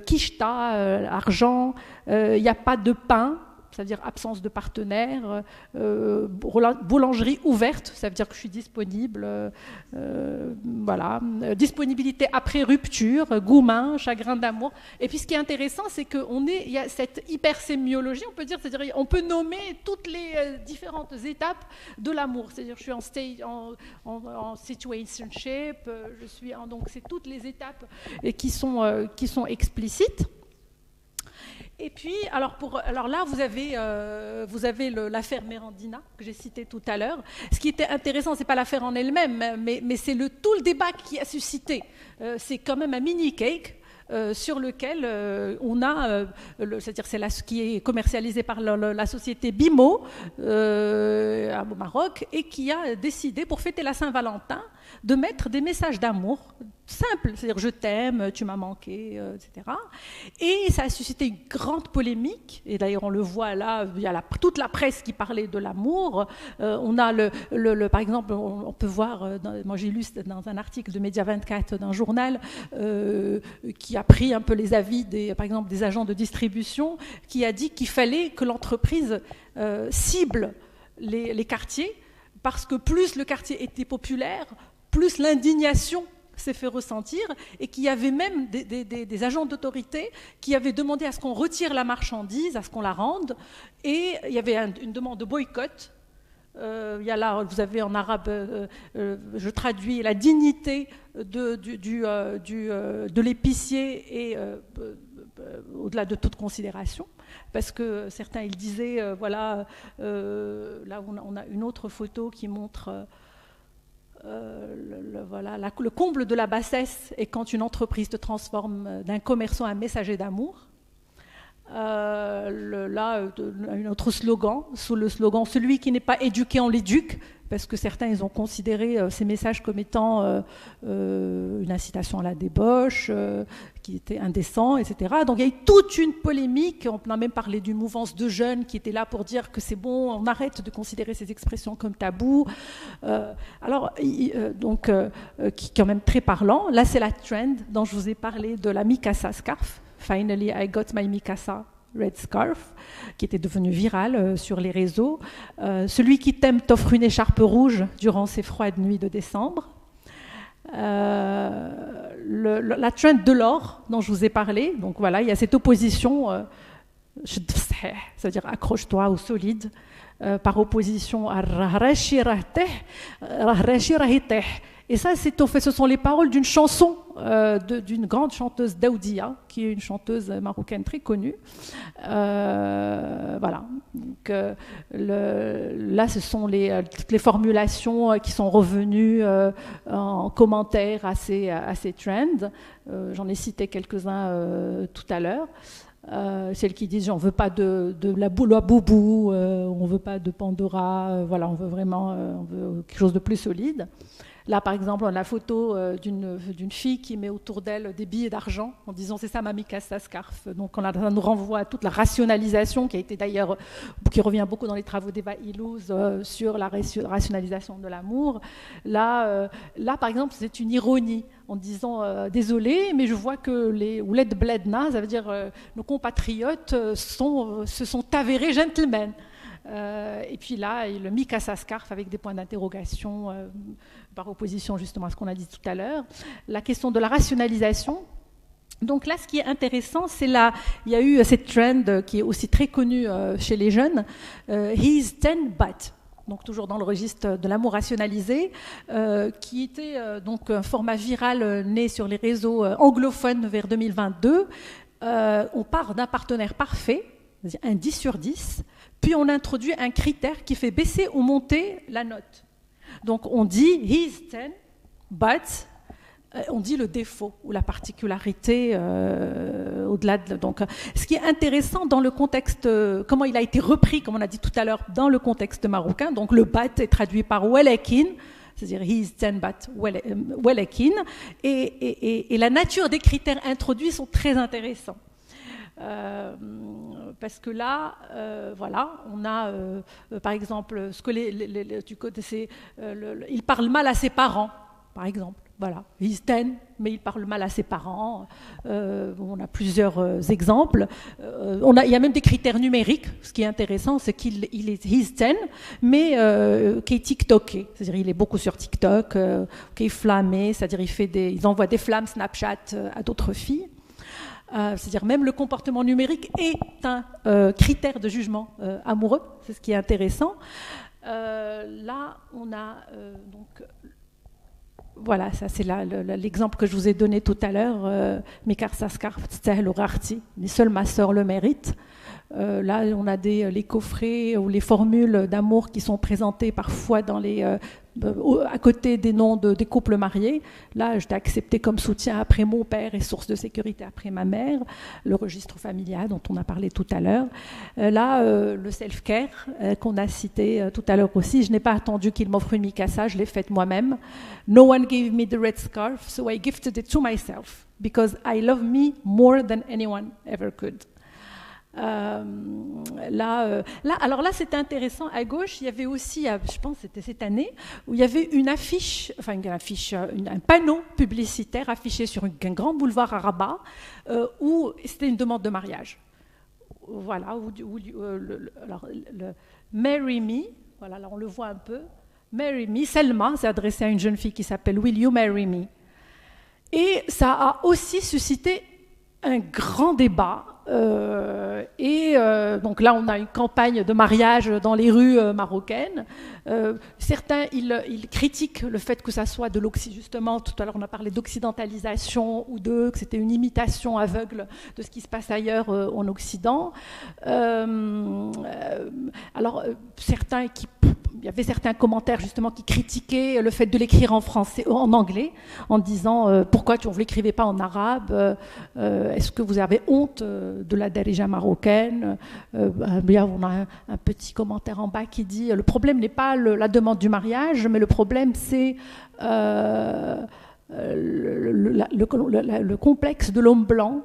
kishta, argent, il n'y a pas de pain, c'est-à-dire absence de partenaire, boulangerie ouverte, ça veut dire que je suis disponible, voilà, disponibilité après rupture, goumin, chagrin d'amour. Et puis ce qui est intéressant, c'est qu'il y a cette hypersémiologie, on peut dire, c'est-à-dire on peut nommer toutes les différentes étapes de l'amour. C'est-à-dire je suis en situationship, donc c'est toutes les étapes qui sont explicites. Et puis, alors là, vous avez l'affaire Mérandina, que j'ai citée tout à l'heure. Ce qui était intéressant, ce n'est pas l'affaire en elle-même, mais c'est tout le débat qui a suscité. C'est quand même un mini-cake sur lequel on a, c'est-à-dire c'est ce qui est commercialisé par la société Bimo au Maroc, et qui a décidé, pour fêter la Saint-Valentin, de mettre des messages d'amour simples, c'est-à-dire je t'aime, tu m'as manqué, etc. Et ça a suscité une grande polémique, et d'ailleurs on le voit là, il y a toute la presse qui parlait de l'amour. On a par exemple, on peut voir, moi j'ai lu dans un article de Média 24 d'un journal qui a pris un peu les avis par exemple des agents de distribution, qui a dit qu'il fallait que l'entreprise cible les quartiers, parce que plus le quartier était populaire, plus l'indignation s'est fait ressentir, et qu'il y avait même des agents d'autorité qui avaient demandé à ce qu'on retire la marchandise, à ce qu'on la rende, et il y avait une demande de boycott. Il y a là, vous avez en arabe, je traduis, la dignité de l'épicier et au-delà de toute considération, parce que certains ils disaient, voilà, là on a une autre photo qui montre le comble de la bassesse est quand une entreprise te transforme d'un commerçant à un messager d'amour. Là, un autre slogan, sous le slogan « Celui qui n'est pas éduqué, on l'éduque », parce que certains ils ont considéré ces messages comme étant une incitation à la débauche, qui était indécent, etc. Donc il y a eu toute une polémique, on a même parlé d'une mouvance de jeunes qui étaient là pour dire que c'est bon, on arrête de considérer ces expressions comme tabou. Qui est quand même très parlant. Là c'est la trend dont je vous ai parlé de la Mikasa scarf. Finally, I got my Mikasa red scarf, qui était devenu viral sur les réseaux. Celui qui t'aime t'offre une écharpe rouge durant ces froides nuits de décembre. La trend de l'or dont je vous ai parlé. Donc voilà, il y a cette opposition, c'est-à-dire accroche-toi au solide, par opposition à Rahrashi-Rahteh. Et ça, ce sont les paroles d'une chanson d'une grande chanteuse Daoudia, qui est une chanteuse marocaine très connue. Voilà. Donc, là, ce sont toutes les formulations qui sont revenues en commentaire à ces trends. J'en ai cité quelques-uns tout à l'heure. Celles qui disent on ne veut pas de la boubou, on ne veut pas de Pandora, voilà, on veut vraiment quelque chose de plus solide. Là, par exemple, on a la photo d'une fille qui met autour d'elle des billets d'argent en disant c'est ça ma Mikasa scarf. Donc ça nous renvoie à toute la rationalisation qui a été d'ailleurs, qui revient beaucoup dans les travaux d'Eva Illouz sur la rationalisation de l'amour. Là, par exemple, c'est une ironie en disant désolé, mais je vois que les Ouled Bledna, ça veut dire nos compatriotes se sont avérés gentlemen. Et puis là, le Mikasa Scarf avec des points d'interrogation par opposition justement à ce qu'on a dit tout à l'heure. La question de la rationalisation. Donc là, ce qui est intéressant, c'est là, il y a eu cette trend qui est aussi très connue chez les jeunes, He's 10 but. Donc toujours dans le registre de l'amour rationalisé, qui était donc un format viral né sur les réseaux anglophones vers 2022. On part d'un partenaire parfait, un 10 sur 10, puis on introduit un critère qui fait baisser ou monter la note. Donc on dit « he's 10, but » on dit le défaut ou la particularité au-delà de... Donc, ce qui est intéressant dans le contexte, comment il a été repris, comme on a dit tout à l'heure, dans le contexte marocain, donc le bat est traduit par walakin, c'est-à-dire he's 10 but walakin, et la nature des critères introduits sont très intéressants. Parce que là, voilà, on a par exemple ce que du côté, c'est il parle mal à ses parents, par exemple. Voilà, he's 10, mais il parle mal à ses parents. On a plusieurs exemples. Il y a même des critères numériques. Ce qui est intéressant, c'est qu'il est he's 10, mais qui est TikToké. C'est-à-dire il est beaucoup sur TikTok, qui est flammé, c'est-à-dire il envoie des flammes Snapchat à d'autres filles. C'est-à-dire même le comportement numérique est un critère de jugement amoureux. C'est ce qui est intéressant. Là, on a donc... Voilà, ça c'est l'exemple que je vous ai donné tout à l'heure. Mikasa Scarf, mais seule ma sœur le mérite. Là, on a les coffrets ou les formules d'amour qui sont présentées parfois à côté des noms des couples mariés. Là, je t'ai accepté comme soutien après mon père et source de sécurité après ma mère. Le registre familial dont on a parlé tout à l'heure. Là, le self-care qu'on a cité tout à l'heure aussi. Je n'ai pas attendu qu'il m'offre une Mikasa, je l'ai faite moi-même. No one gave me the red scarf, so I gifted it to myself because I love me more than anyone ever could. Alors là, c'était intéressant. À gauche, il y avait aussi, je pense, c'était cette année, où il y avait une affiche, un panneau publicitaire affiché sur un grand boulevard à Rabat, où c'était une demande de mariage. Voilà, Marry Me. Voilà, là on le voit un peu. Marry Me. Selma s'est adressée à une jeune fille qui s'appelle Will You Marry Me? Et ça a aussi suscité un grand débat. Donc là, on a une campagne de mariage dans les rues marocaines. Certains, ils critiquent le fait que ça soit de justement, tout à l'heure, on a parlé d'occidentalisation ou que c'était une imitation aveugle de ce qui se passe ailleurs en Occident. Il y avait certains commentaires justement qui critiquaient le fait de l'écrire en anglais, en disant pourquoi vous ne l'écrivez pas en arabe, est-ce que vous avez honte de la darija marocaine? On a un petit commentaire en bas qui dit le problème n'est pas la demande du mariage, mais le problème c'est le complexe de l'homme blanc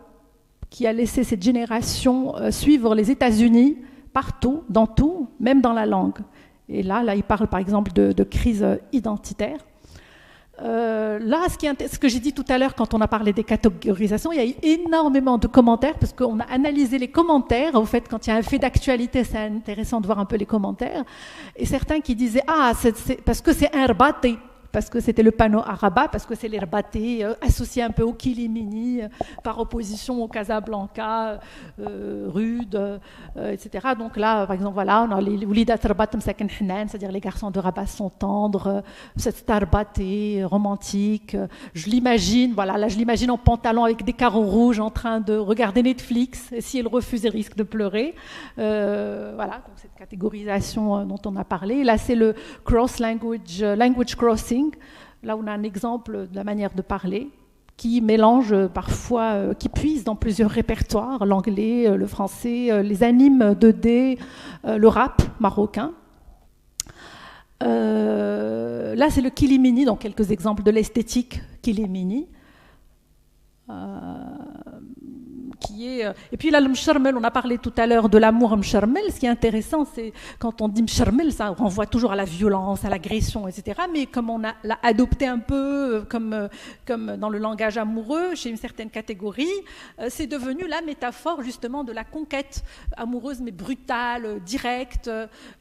qui a laissé cette génération suivre les États-Unis partout, dans tout, même dans la langue. Et là, il parle par exemple de crise identitaire. Là, ce que j'ai dit tout à l'heure quand on a parlé des catégorisations, il y a eu énormément de commentaires parce qu'on a analysé les commentaires. Au fait, quand il y a un fait d'actualité, c'est intéressant de voir un peu les commentaires. Et certains qui disaient c'est parce que c'est un rbati, parce que c'était le panneau à Rabat, parce que c'est les Rabatés associés un peu au Kilimini, par opposition au Casablanca, rude, etc. Donc là, par exemple, voilà, on a les Oulidat Rabat Msaken Hnan, c'est-à-dire les garçons de Rabat sont tendres, cette star Rabaté romantique. Je l'imagine, voilà, là je l'imagine en pantalon avec des carreaux rouges en train de regarder Netflix, et si elle refuse, elle risque de pleurer. Voilà, donc cette catégorisation dont on a parlé. Là, c'est le language crossing. Là, on a un exemple de la manière de parler qui mélange parfois, qui puise dans plusieurs répertoires, l'anglais, le français, les animes 2D, le rap marocain. Là, c'est le Kilimini, donc quelques exemples de l'esthétique Kilimini, qui qui est... Et puis là, le msharmel, on a parlé tout à l'heure de l'amour msharmel. Ce qui est intéressant, c'est quand on dit msharmel, ça renvoie toujours à la violence, à l'agression, etc. Mais comme on l'a adopté un peu comme dans le langage amoureux, chez une certaine catégorie, c'est devenu la métaphore justement de la conquête amoureuse, mais brutale, directe.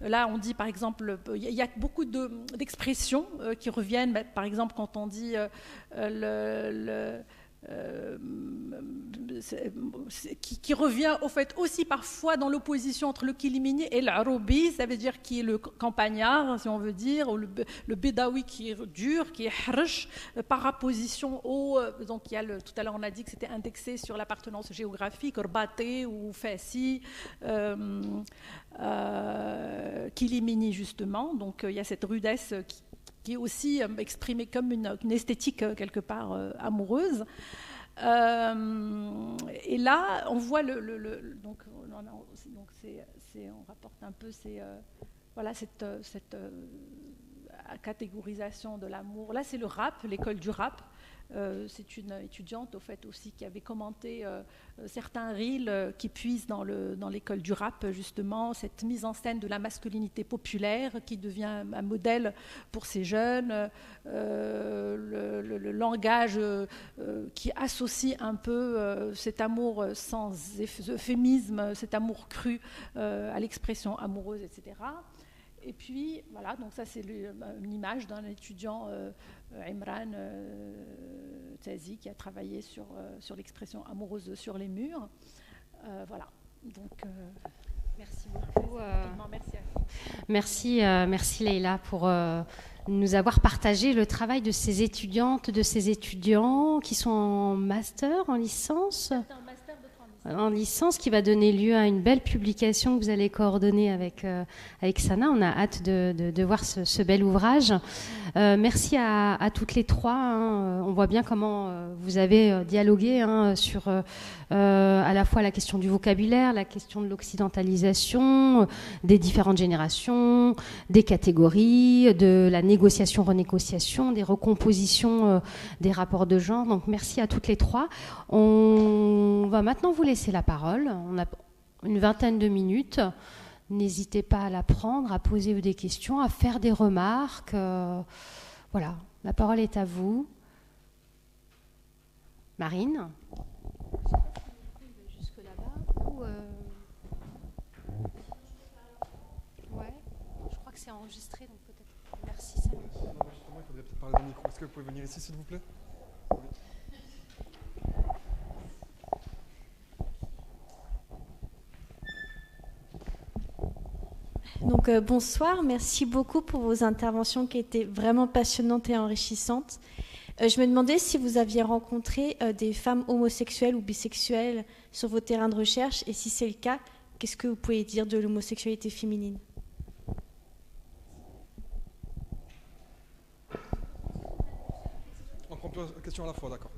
Là, on dit par exemple, il y a beaucoup d'expressions qui reviennent. Par exemple, quand on dit qui revient au fait aussi parfois dans l'opposition entre le Kilimini et l'Aroubi, ça veut dire qui est le campagnard, si on veut dire, ou le Bédawi qui est dur, qui est harsh, par opposition au... Donc il y a tout à l'heure on a dit que c'était indexé sur l'appartenance géographique, Rbaté ou Fassi, Kilimini justement, donc il y a cette rudesse qui est aussi exprimée comme une esthétique quelque part amoureuse. Et là, on voit donc on rapporte un peu voilà, cette catégorisation de l'amour. Là, c'est le rap, l'école du rap. C'est une étudiante au fait aussi qui avait commenté certains reels qui puisent dans l'école du rap justement cette mise en scène de la masculinité populaire qui devient un modèle pour ces jeunes, le langage qui associe un peu cet amour sans euphémisme, cet amour cru à l'expression amoureuse, etc. Et puis, voilà, donc ça c'est une image d'un étudiant, Imran Tazi, qui a travaillé sur l'expression amoureuse sur les murs. Voilà, donc... Merci beaucoup. Merci Leïla pour nous avoir partagé le travail de ces étudiantes, de ces étudiants qui sont en master, en licence. En licence, qui va donner lieu à une belle publication que vous allez coordonner avec Sana. On a hâte de voir ce bel ouvrage. Merci à toutes les trois. On voit bien comment vous avez dialogué sur à la fois la question du vocabulaire, la question de l'occidentalisation, des différentes générations, des catégories, de la négociation-renégociation, des recompositions des rapports de genre. Donc merci à toutes les trois. On va maintenant vous laisser la parole. On a une vingtaine de minutes. N'hésitez pas à la prendre, à poser des questions, à faire des remarques. Voilà, la parole est à vous. Marine ? Jusque là-bas ou Ouais, je crois que c'est enregistré, donc peut-être. Merci, Samy. Non, justement, il faudrait peut-être parler dans le micro. Est-ce que vous pouvez venir ici, s'il vous plaît ? Donc bonsoir, merci beaucoup pour vos interventions qui étaient vraiment passionnantes et enrichissantes. Je me demandais si vous aviez rencontré des femmes homosexuelles ou bisexuelles sur vos terrains de recherche, et si c'est le cas, qu'est-ce que vous pouvez dire de l'homosexualité féminine ? On prend plusieurs questions à la fois, d'accord.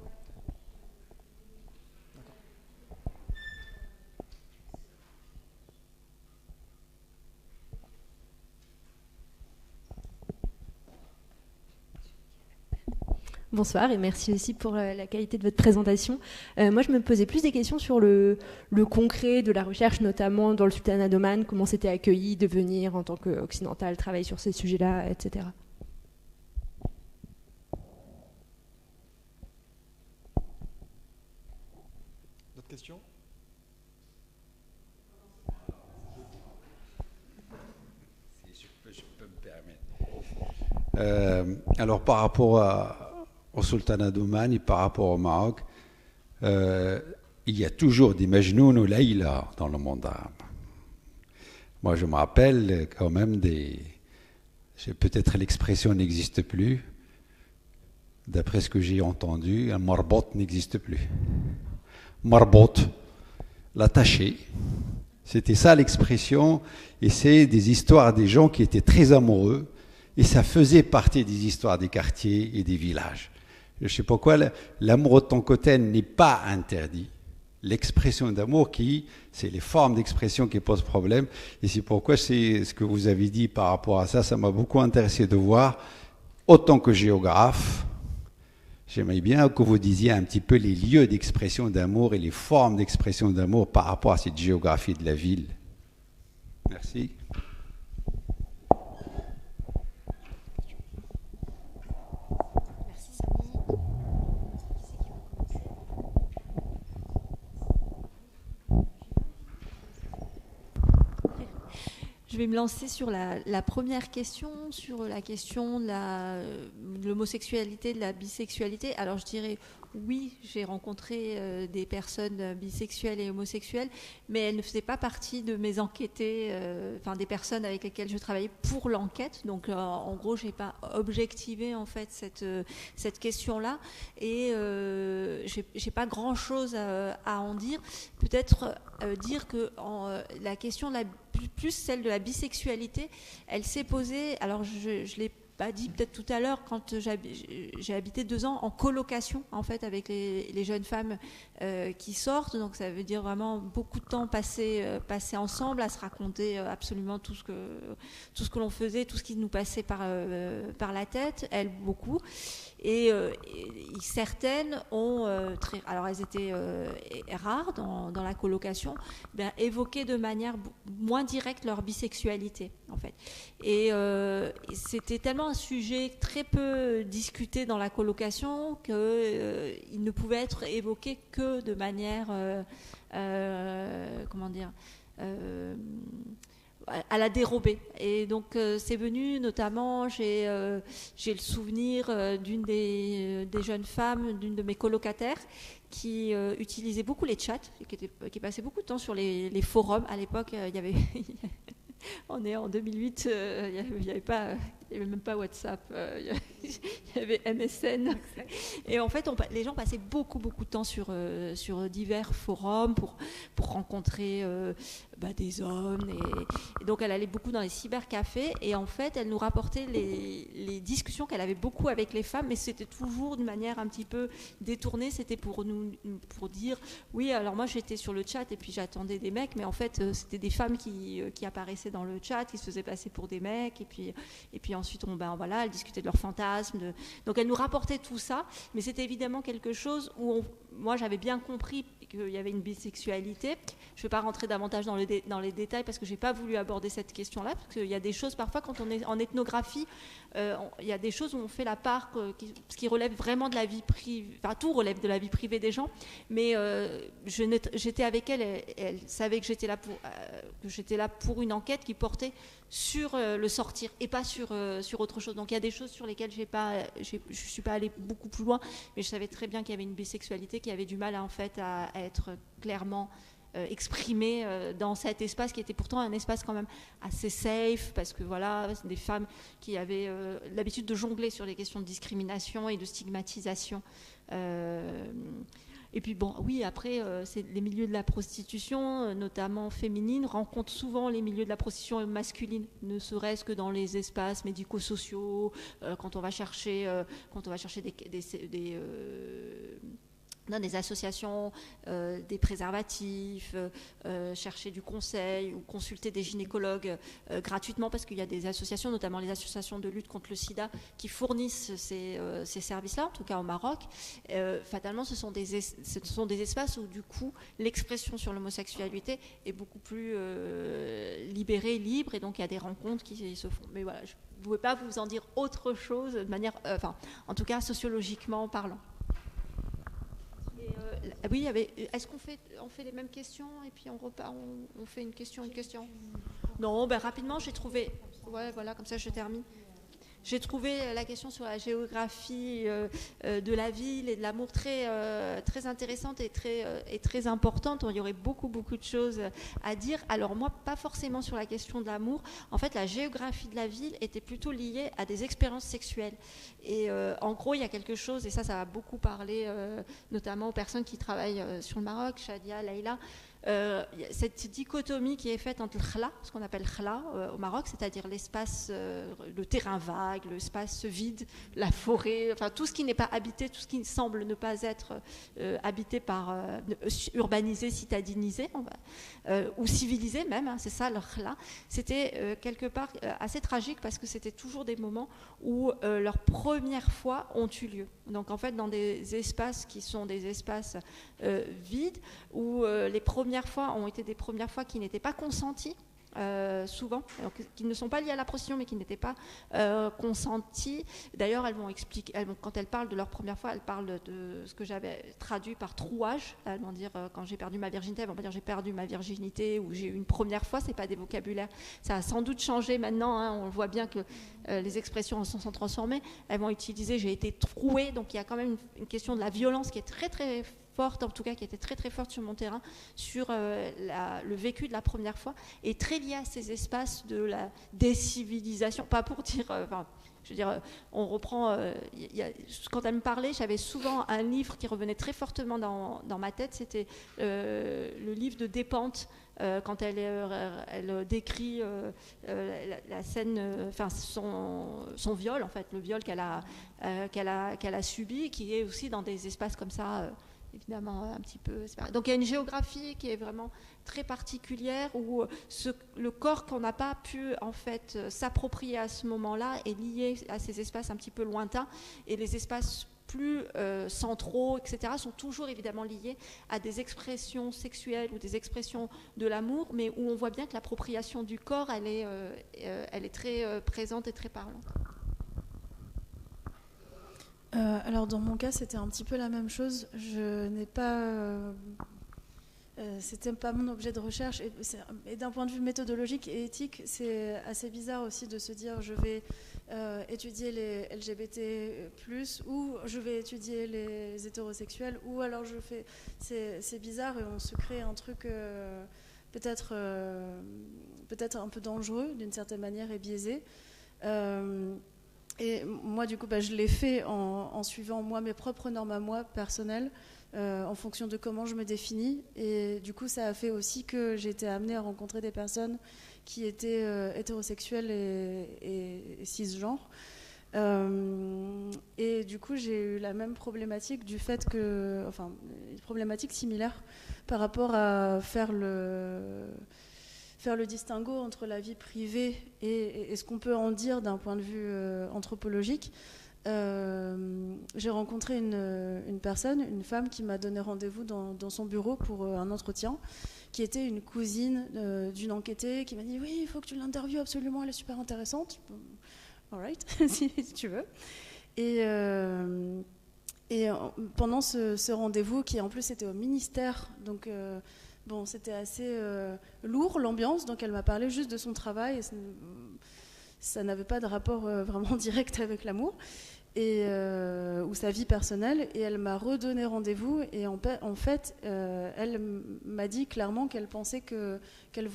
Bonsoir et merci aussi pour la qualité de votre présentation. Moi, je me posais plus des questions sur le concret de la recherche, notamment dans le sultanat d'Oman, comment c'était accueilli de venir en tant qu'occidental travailler sur ces sujets-là, etc. D'autres questions ? Si je peux me permettre. Alors, par rapport au sultanat d'Oman et par rapport au Maroc, il y a toujours des Majnoun ou Laïla dans le monde arabe. Moi, je me rappelle quand même peut-être l'expression n'existe plus. D'après ce que j'ai entendu, un marbot n'existe plus. Marbot, l'attaché. C'était ça l'expression, et c'est des histoires des gens qui étaient très amoureux, et ça faisait partie des histoires des quartiers et des villages. Je ne sais pas pourquoi, l'amour de ton côté n'est pas interdit. L'expression d'amour c'est les formes d'expression qui posent problème. Et c'est pourquoi c'est ce que vous avez dit par rapport à ça, ça m'a beaucoup intéressé de voir, autant que géographe, j'aimerais bien que vous disiez un petit peu les lieux d'expression d'amour et les formes d'expression d'amour par rapport à cette géographie de la ville. Merci. Merci Samy. Je vais me lancer sur la première question, sur la question de l'homosexualité, de la bisexualité. Alors je dirais oui, j'ai rencontré des personnes bisexuelles et homosexuelles, mais elles ne faisaient pas partie de mes enquêtés, enfin des personnes avec lesquelles je travaillais pour l'enquête. Donc en gros, j'ai pas objectivé en fait cette question-là, et j'ai pas grand-chose à en dire. Peut-être dire que la question plus celle de la bisexualité, elle s'est posée. Alors je l'ai pas dit peut-être tout à l'heure, quand j'ai habité 2 ans en colocation en fait avec les jeunes femmes qui sortent, donc ça veut dire vraiment beaucoup de temps passé ensemble à se raconter absolument tout ce que l'on faisait, tout ce qui nous passait par la tête, elles beaucoup, et certaines ont alors elles étaient rares dans la colocation, évoqué de manière moins directe leur bisexualité en fait, et c'était tellement un sujet très peu discuté dans la colocation qu'il ne pouvait être évoqué que de manière à la dérobée. Et donc c'est venu notamment, j'ai le souvenir d'une des jeunes femmes, d'une de mes colocataires, qui utilisait beaucoup les chats, qui passait beaucoup de temps sur les forums. À l'époque, il y avait on est en 2008, il n'y avait même pas WhatsApp, il y avait MSN. Et en fait, les gens passaient beaucoup de temps sur divers forums pour rencontrer des hommes. Et donc, elle allait beaucoup dans les cybercafés. Et en fait, elle nous rapportait les discussions qu'elle avait beaucoup avec les femmes, mais c'était toujours d'une manière un petit peu détournée. C'était pour dire, oui, alors moi, j'étais sur le chat et puis j'attendais des mecs, mais en fait, c'était des femmes qui apparaissaient dans le chat, qui se faisaient passer pour des mecs. Et puis ensuite, elles discutaient de leurs fantasmes. Donc, elle nous rapportait tout ça, mais c'était évidemment quelque chose où moi, j'avais bien compris qu'il y avait une bisexualité. Je ne vais pas rentrer davantage dans les détails parce que je n'ai pas voulu aborder cette question-là, parce qu'il y a des choses, parfois, quand on est en ethnographie, il y a des choses où on fait la part, ce qui relève vraiment de la vie privée, enfin, tout relève de la vie privée des gens, mais j'étais avec elle, et elle savait que j'étais là pour une enquête qui portait sur le sortir et pas sur autre chose. Donc il y a des choses sur lesquelles je suis pas allée beaucoup plus loin, mais je savais très bien qu'il y avait une bisexualité qui avait du mal à être clairement exprimée dans cet espace qui était pourtant un espace quand même assez safe, parce que voilà, c'est des femmes qui avaient l'habitude de jongler sur les questions de discrimination et de stigmatisation. Et puis bon, oui, après, c'est les milieux de la prostitution, notamment féminine, rencontrent souvent les milieux de la prostitution masculine, ne serait-ce que dans les espaces médico-sociaux, quand on va chercher dans des associations, des préservatifs, chercher du conseil ou consulter des gynécologues gratuitement, parce qu'il y a des associations, notamment les associations de lutte contre le sida, qui fournissent ces services-là, en tout cas au Maroc. Fatalement, ce sont des espaces où, du coup, l'expression sur l'homosexualité est beaucoup plus libérée, libre, et donc il y a des rencontres qui se font. Mais voilà, je ne pouvais pas vous en dire autre chose, de manière, en tout cas sociologiquement parlant. Oui, est-ce qu'on fait les mêmes questions et puis on fait une question. Non, rapidement, j'ai trouvé. Ouais, voilà, comme ça je termine. J'ai trouvé la question sur la géographie de la ville et de l'amour très intéressante et très importante. Il y aurait beaucoup de choses à dire. Alors moi, pas forcément sur la question de l'amour. En fait, la géographie de la ville était plutôt liée à des expériences sexuelles. Et en gros, il y a quelque chose, et ça va beaucoup parler notamment aux personnes qui travaillent sur le Maroc, Shadia, Laïla. y a cette dichotomie qui est faite entre le khla, ce qu'on appelle khla au Maroc, c'est-à-dire l'espace, le terrain vague, l'espace vide, la forêt, enfin tout ce qui n'est pas habité, tout ce qui semble ne pas être habité par urbanisé, citadinisé, ou civilisé même, hein, c'est ça le khla. C'était quelque part assez tragique parce que c'était toujours des moments où leurs premières fois ont eu lieu. Donc en fait dans des espaces qui sont des espaces vides, où les premières fois ont été des premières fois qui n'étaient pas consenties, souvent, alors, qui ne sont pas liées à la prostitution mais qui n'étaient pas consenties. D'ailleurs quand elles parlent de leur première fois, elles parlent de ce que j'avais traduit par trouage. Elles vont dire quand j'ai perdu ma virginité, elles vont pas dire j'ai perdu ma virginité ou j'ai eu une première fois, c'est pas des vocabulaires. Ça a sans doute changé maintenant, hein, on voit bien que les expressions se sont transformées. Elles vont utiliser j'ai été trouée, donc il y a quand même une question de la violence qui est très très forte, en tout cas qui était très très forte sur mon terrain, sur le vécu de la première fois, et très lié à ces espaces de la décivilisation, pas pour dire, je veux dire, on reprend, quand elle me parlait, j'avais souvent un livre qui revenait très fortement dans ma tête, c'était le livre de Despentes, quand elle décrit la scène, enfin son viol, en fait, le viol qu'elle a subi, qui est aussi dans des espaces comme ça, évidemment un petit peu séparé. Donc il y a une géographie qui est vraiment très particulière où le corps qu'on n'a pas pu en fait s'approprier à ce moment-là est lié à ces espaces un petit peu lointains, et les espaces plus centraux, etc., sont toujours évidemment liés à des expressions sexuelles ou des expressions de l'amour, mais où on voit bien que l'appropriation du corps, elle est très présente et très parlante. Alors dans mon cas c'était un petit peu la même chose. Je n'ai pas, c'était pas mon objet de recherche, et d'un point de vue méthodologique et éthique c'est assez bizarre aussi de se dire je vais étudier les LGBT+, ou je vais étudier les hétérosexuels, ou alors je fais, c'est bizarre, et on se crée un truc peut-être un peu dangereux d'une certaine manière et biaisé. Et moi, du coup, je l'ai fait en suivant, moi, mes propres normes à moi, personnelles, en fonction de comment je me définis. Et du coup, ça a fait aussi que j'ai été amenée à rencontrer des personnes qui étaient hétérosexuelles et cisgenres. Et du coup, j'ai eu la même problématique du fait que... Enfin, une problématique similaire par rapport à faire le distinguo entre la vie privée et ce qu'on peut en dire d'un point de vue anthropologique. J'ai rencontré une personne, une femme qui m'a donné rendez-vous dans son bureau pour un entretien, qui était une cousine d'une enquêtée, qui m'a dit « Oui, il faut que tu l'interviewes absolument, elle est super intéressante. » All right, si tu veux. Et pendant ce rendez-vous, qui en plus était au ministère, donc... Bon, c'était assez lourd l'ambiance, donc elle m'a parlé juste de son travail, et ça n'avait pas de rapport vraiment direct avec l'amour ou sa vie personnelle, et elle m'a redonné rendez-vous, et en fait elle m'a dit clairement qu'elle pensait que je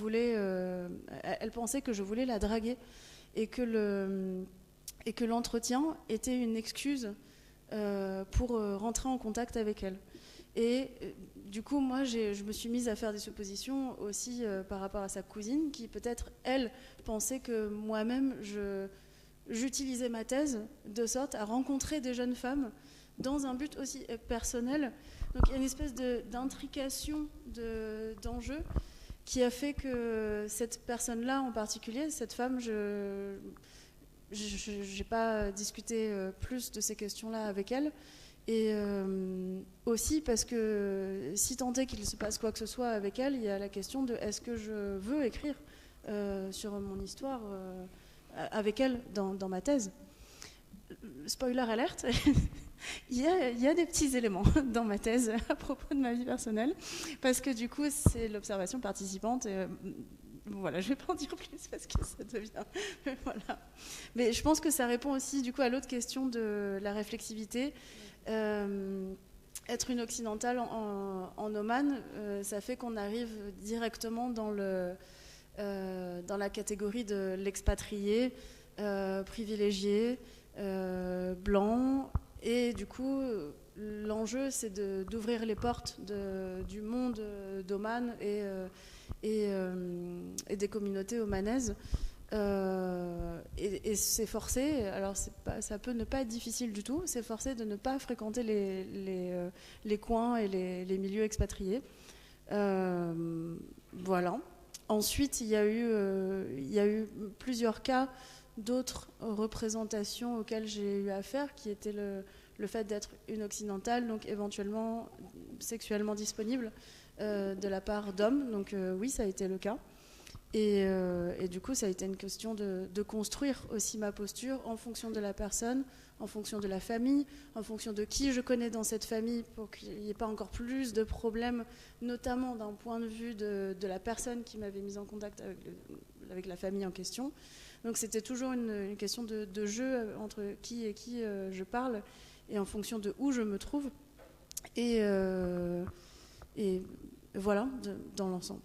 voulais la draguer, et que l'entretien était une excuse pour rentrer en contact avec elle. Et du coup, moi, je me suis mise à faire des suppositions aussi par rapport à sa cousine, qui peut-être, elle, pensait que moi-même, j'utilisais ma thèse de sorte à rencontrer des jeunes femmes dans un but aussi personnel. Donc il y a une espèce d'intrication d'enjeux qui a fait que cette personne-là en particulier, cette femme, je n'ai pas discuté plus de ces questions-là avec elle. Et aussi parce que si tant est qu'il se passe quoi que ce soit avec elle, il y a la question de est-ce que je veux écrire sur mon histoire avec elle dans ma thèse. Spoiler alerte, il y a des petits éléments dans ma thèse à propos de ma vie personnelle, parce que du coup c'est l'observation participante. Et, voilà, je ne vais pas en dire plus parce que ça devient... voilà. Mais je pense que ça répond aussi du coup à l'autre question de la réflexivité. Être une occidentale en Oman, ça fait qu'on arrive directement dans la catégorie de l'expatrié, privilégié, blanc, et du coup l'enjeu, c'est d'ouvrir les portes du monde d'Oman et des communautés omanaises. Et s'efforcer, alors ça peut ne pas être difficile du tout, s'efforcer de ne pas fréquenter les coins et les milieux expatriés. Voilà. Ensuite, il y a eu plusieurs cas d'autres représentations auxquelles j'ai eu affaire, qui étaient le fait d'être une occidentale, donc éventuellement sexuellement disponible de la part d'hommes. Donc oui, ça a été le cas. Et du coup, ça a été une question de construire aussi ma posture en fonction de la personne, en fonction de la famille, en fonction de qui je connais dans cette famille, pour qu'il n'y ait pas encore plus de problèmes, notamment d'un point de vue de la personne qui m'avait mise en contact avec la famille en question. Donc c'était toujours une question de jeu entre qui et qui je parle, et en fonction de où je me trouve. Et voilà, dans l'ensemble.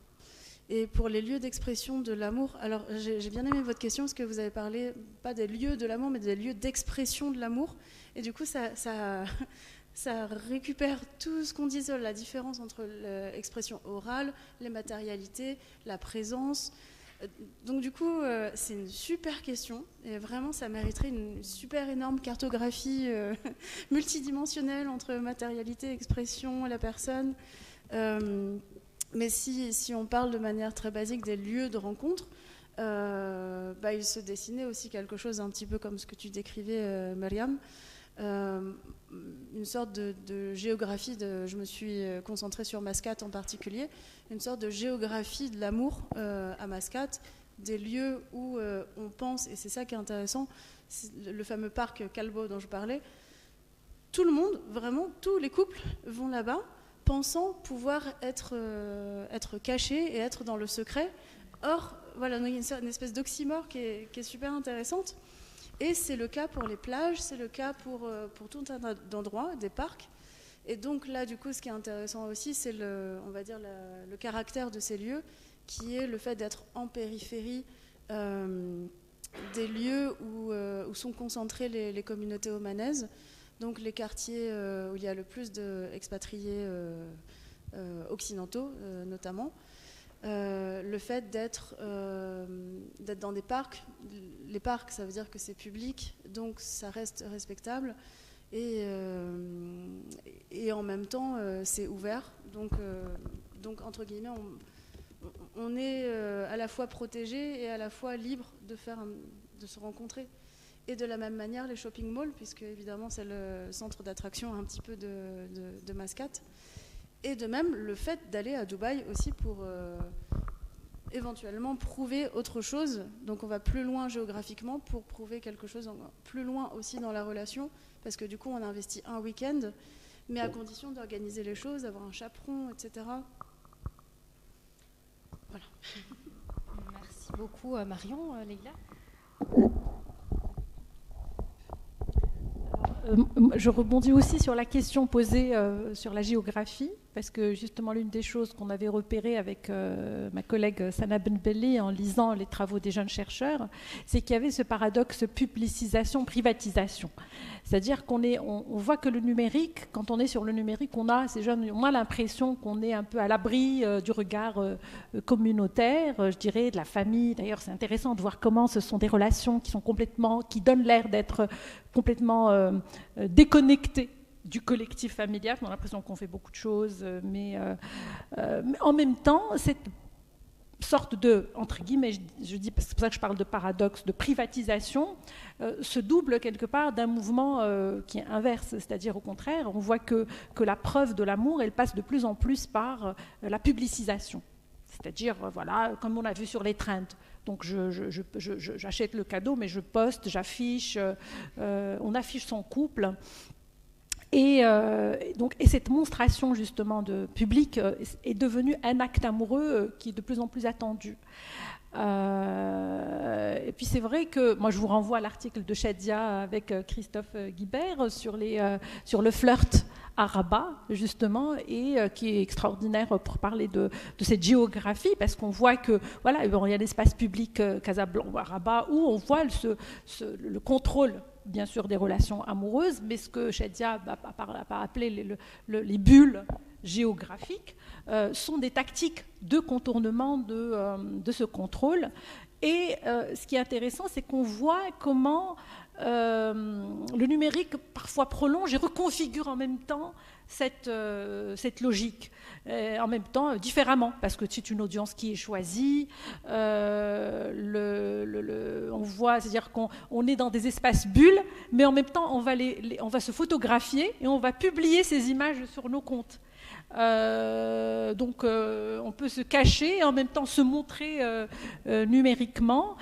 Et pour les lieux d'expression de l'amour, alors j'ai bien aimé votre question parce que vous avez parlé pas des lieux de l'amour, mais des lieux d'expression de l'amour. Et du coup, ça récupère tout ce qu'on dit sur la différence entre l'expression orale, les matérialités, la présence. Donc du coup, c'est une super question. Et vraiment, ça mériterait une super énorme cartographie multidimensionnelle entre matérialité, expression, la personne. Mais si on parle de manière très basique des lieux de rencontre, il se dessinait aussi quelque chose un petit peu comme ce que tu décrivais, Myriam, une sorte de géographie, je me suis concentrée sur Mascate en particulier, une sorte de géographie de l'amour à Mascate, des lieux où on pense, et c'est ça qui est intéressant, c'est le fameux parc Calbo dont je parlais, tout le monde, vraiment, tous les couples vont là-bas, pensant pouvoir être cachés et être dans le secret. Or, voilà, il y a une espèce d'oxymore qui est super intéressante. Et c'est le cas pour les plages, c'est le cas pour tout un tas d'endroits, des parcs. Et donc là, du coup, ce qui est intéressant aussi, c'est on va dire le caractère de ces lieux, qui est le fait d'être en périphérie des lieux où sont concentrées les communautés omanaises. Donc les quartiers où il y a le plus d'expatriés occidentaux, notamment. Le fait d'être dans des parcs. Les parcs, ça veut dire que c'est public, donc ça reste respectable. Et en même temps, c'est ouvert. Donc entre guillemets, on est à la fois protégé et à la fois libre de se rencontrer. Et de la même manière, les shopping malls, puisque évidemment c'est le centre d'attraction un petit peu de Mascate. Et de même, le fait d'aller à Dubaï aussi pour éventuellement prouver autre chose. Donc on va plus loin géographiquement pour prouver quelque chose plus loin aussi dans la relation, parce que du coup on investit un week-end, mais à condition d'organiser les choses, d'avoir un chaperon, etc. Voilà. Merci beaucoup Marion. Leïla. Je rebondis aussi sur la question posée sur la géographie, parce que justement l'une des choses qu'on avait repérées avec ma collègue Sana Benbelli en lisant les travaux des jeunes chercheurs, c'est qu'il y avait ce paradoxe publicisation-privatisation. C'est-à-dire qu'on voit que le numérique, quand on est sur le numérique, on a l'impression qu'on est un peu à l'abri du regard communautaire, je dirais, de la famille. D'ailleurs, c'est intéressant de voir comment ce sont des relations qui donnent l'air d'être complètement déconnectées du collectif familial. On a l'impression qu'on fait beaucoup de choses, mais en même temps, cette sorte de, entre guillemets, je dis, c'est pour ça que je parle de paradoxe, de privatisation, se double quelque part d'un mouvement qui est inverse, c'est-à-dire au contraire, on voit que la preuve de l'amour, elle passe de plus en plus par la publicisation. C'est-à-dire, voilà, comme on a vu sur les trends. Donc j'achète le cadeau, mais je poste, j'affiche, on affiche son couple. Et cette monstration justement de public est devenue un acte amoureux qui est de plus en plus attendu. Et puis c'est vrai que moi je vous renvoie à l'article de Shadia avec Christophe Guibert sur le flirt à Rabat justement, et qui est extraordinaire pour parler de cette géographie, parce qu'on voit que voilà, il y a l'espace public Casablanca à Rabat où on voit le contrôle bien sûr des relations amoureuses, mais ce que Shadia a appelé les bulles géographiques sont des tactiques de contournement de ce contrôle. Et ce qui est intéressant, c'est qu'on voit comment le numérique parfois prolonge et reconfigure en même temps cette logique, en même temps différemment, parce que c'est une audience qui est choisie. On voit, c'est-à-dire qu'on est dans des espaces bulles, mais en même temps on va se photographier et on va publier ces images sur nos comptes. Donc on peut se cacher et en même temps se montrer numériquement.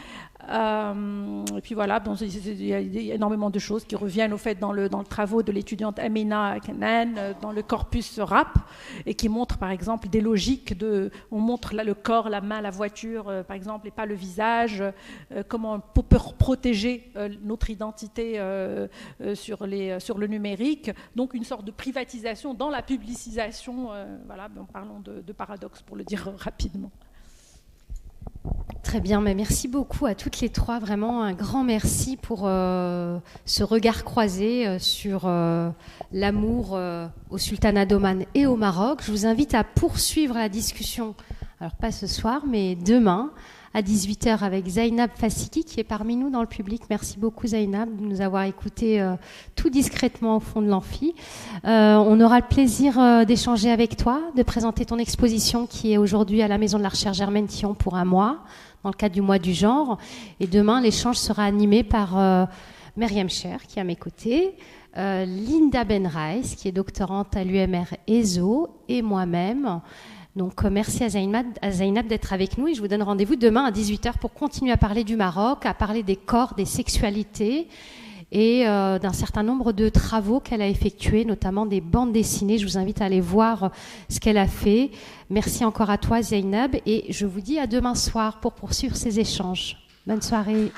Et puis voilà, bon, il y a énormément de choses qui reviennent au fait dans le travaux de l'étudiante Amina Kanan dans le corpus RAP, et qui montrent par exemple des logiques on montre là le corps, la main, la voiture par exemple, et pas le visage, comment on peut protéger notre identité sur le numérique, donc une sorte de privatisation dans la publicisation, voilà, parlons de paradoxe pour le dire rapidement. Très bien, mais merci beaucoup à toutes les trois. Vraiment un grand merci pour ce regard croisé sur l'amour au Sultanat d'Oman et au Maroc. Je vous invite à poursuivre la discussion, alors pas ce soir, mais demain à 18h avec Zainab Fassiki qui est parmi nous dans le public. Merci beaucoup Zainab de nous avoir écoutés tout discrètement au fond de l'amphi. On aura le plaisir d'échanger avec toi, de présenter ton exposition qui est aujourd'hui à la Maison de la Recherche Germaine Thion pour un mois, dans le cadre du mois du genre. Et demain, l'échange sera animé par Myriam Cher qui est à mes côtés, Linda Benreis qui est doctorante à l'UMR ESO et moi-même. Donc merci à Zainab d'être avec nous et je vous donne rendez-vous demain à 18h pour continuer à parler du Maroc, à parler des corps, des sexualités et d'un certain nombre de travaux qu'elle a effectués, notamment des bandes dessinées. Je vous invite à aller voir ce qu'elle a fait. Merci encore à toi Zainab et je vous dis à demain soir pour poursuivre ces échanges. Bonne soirée.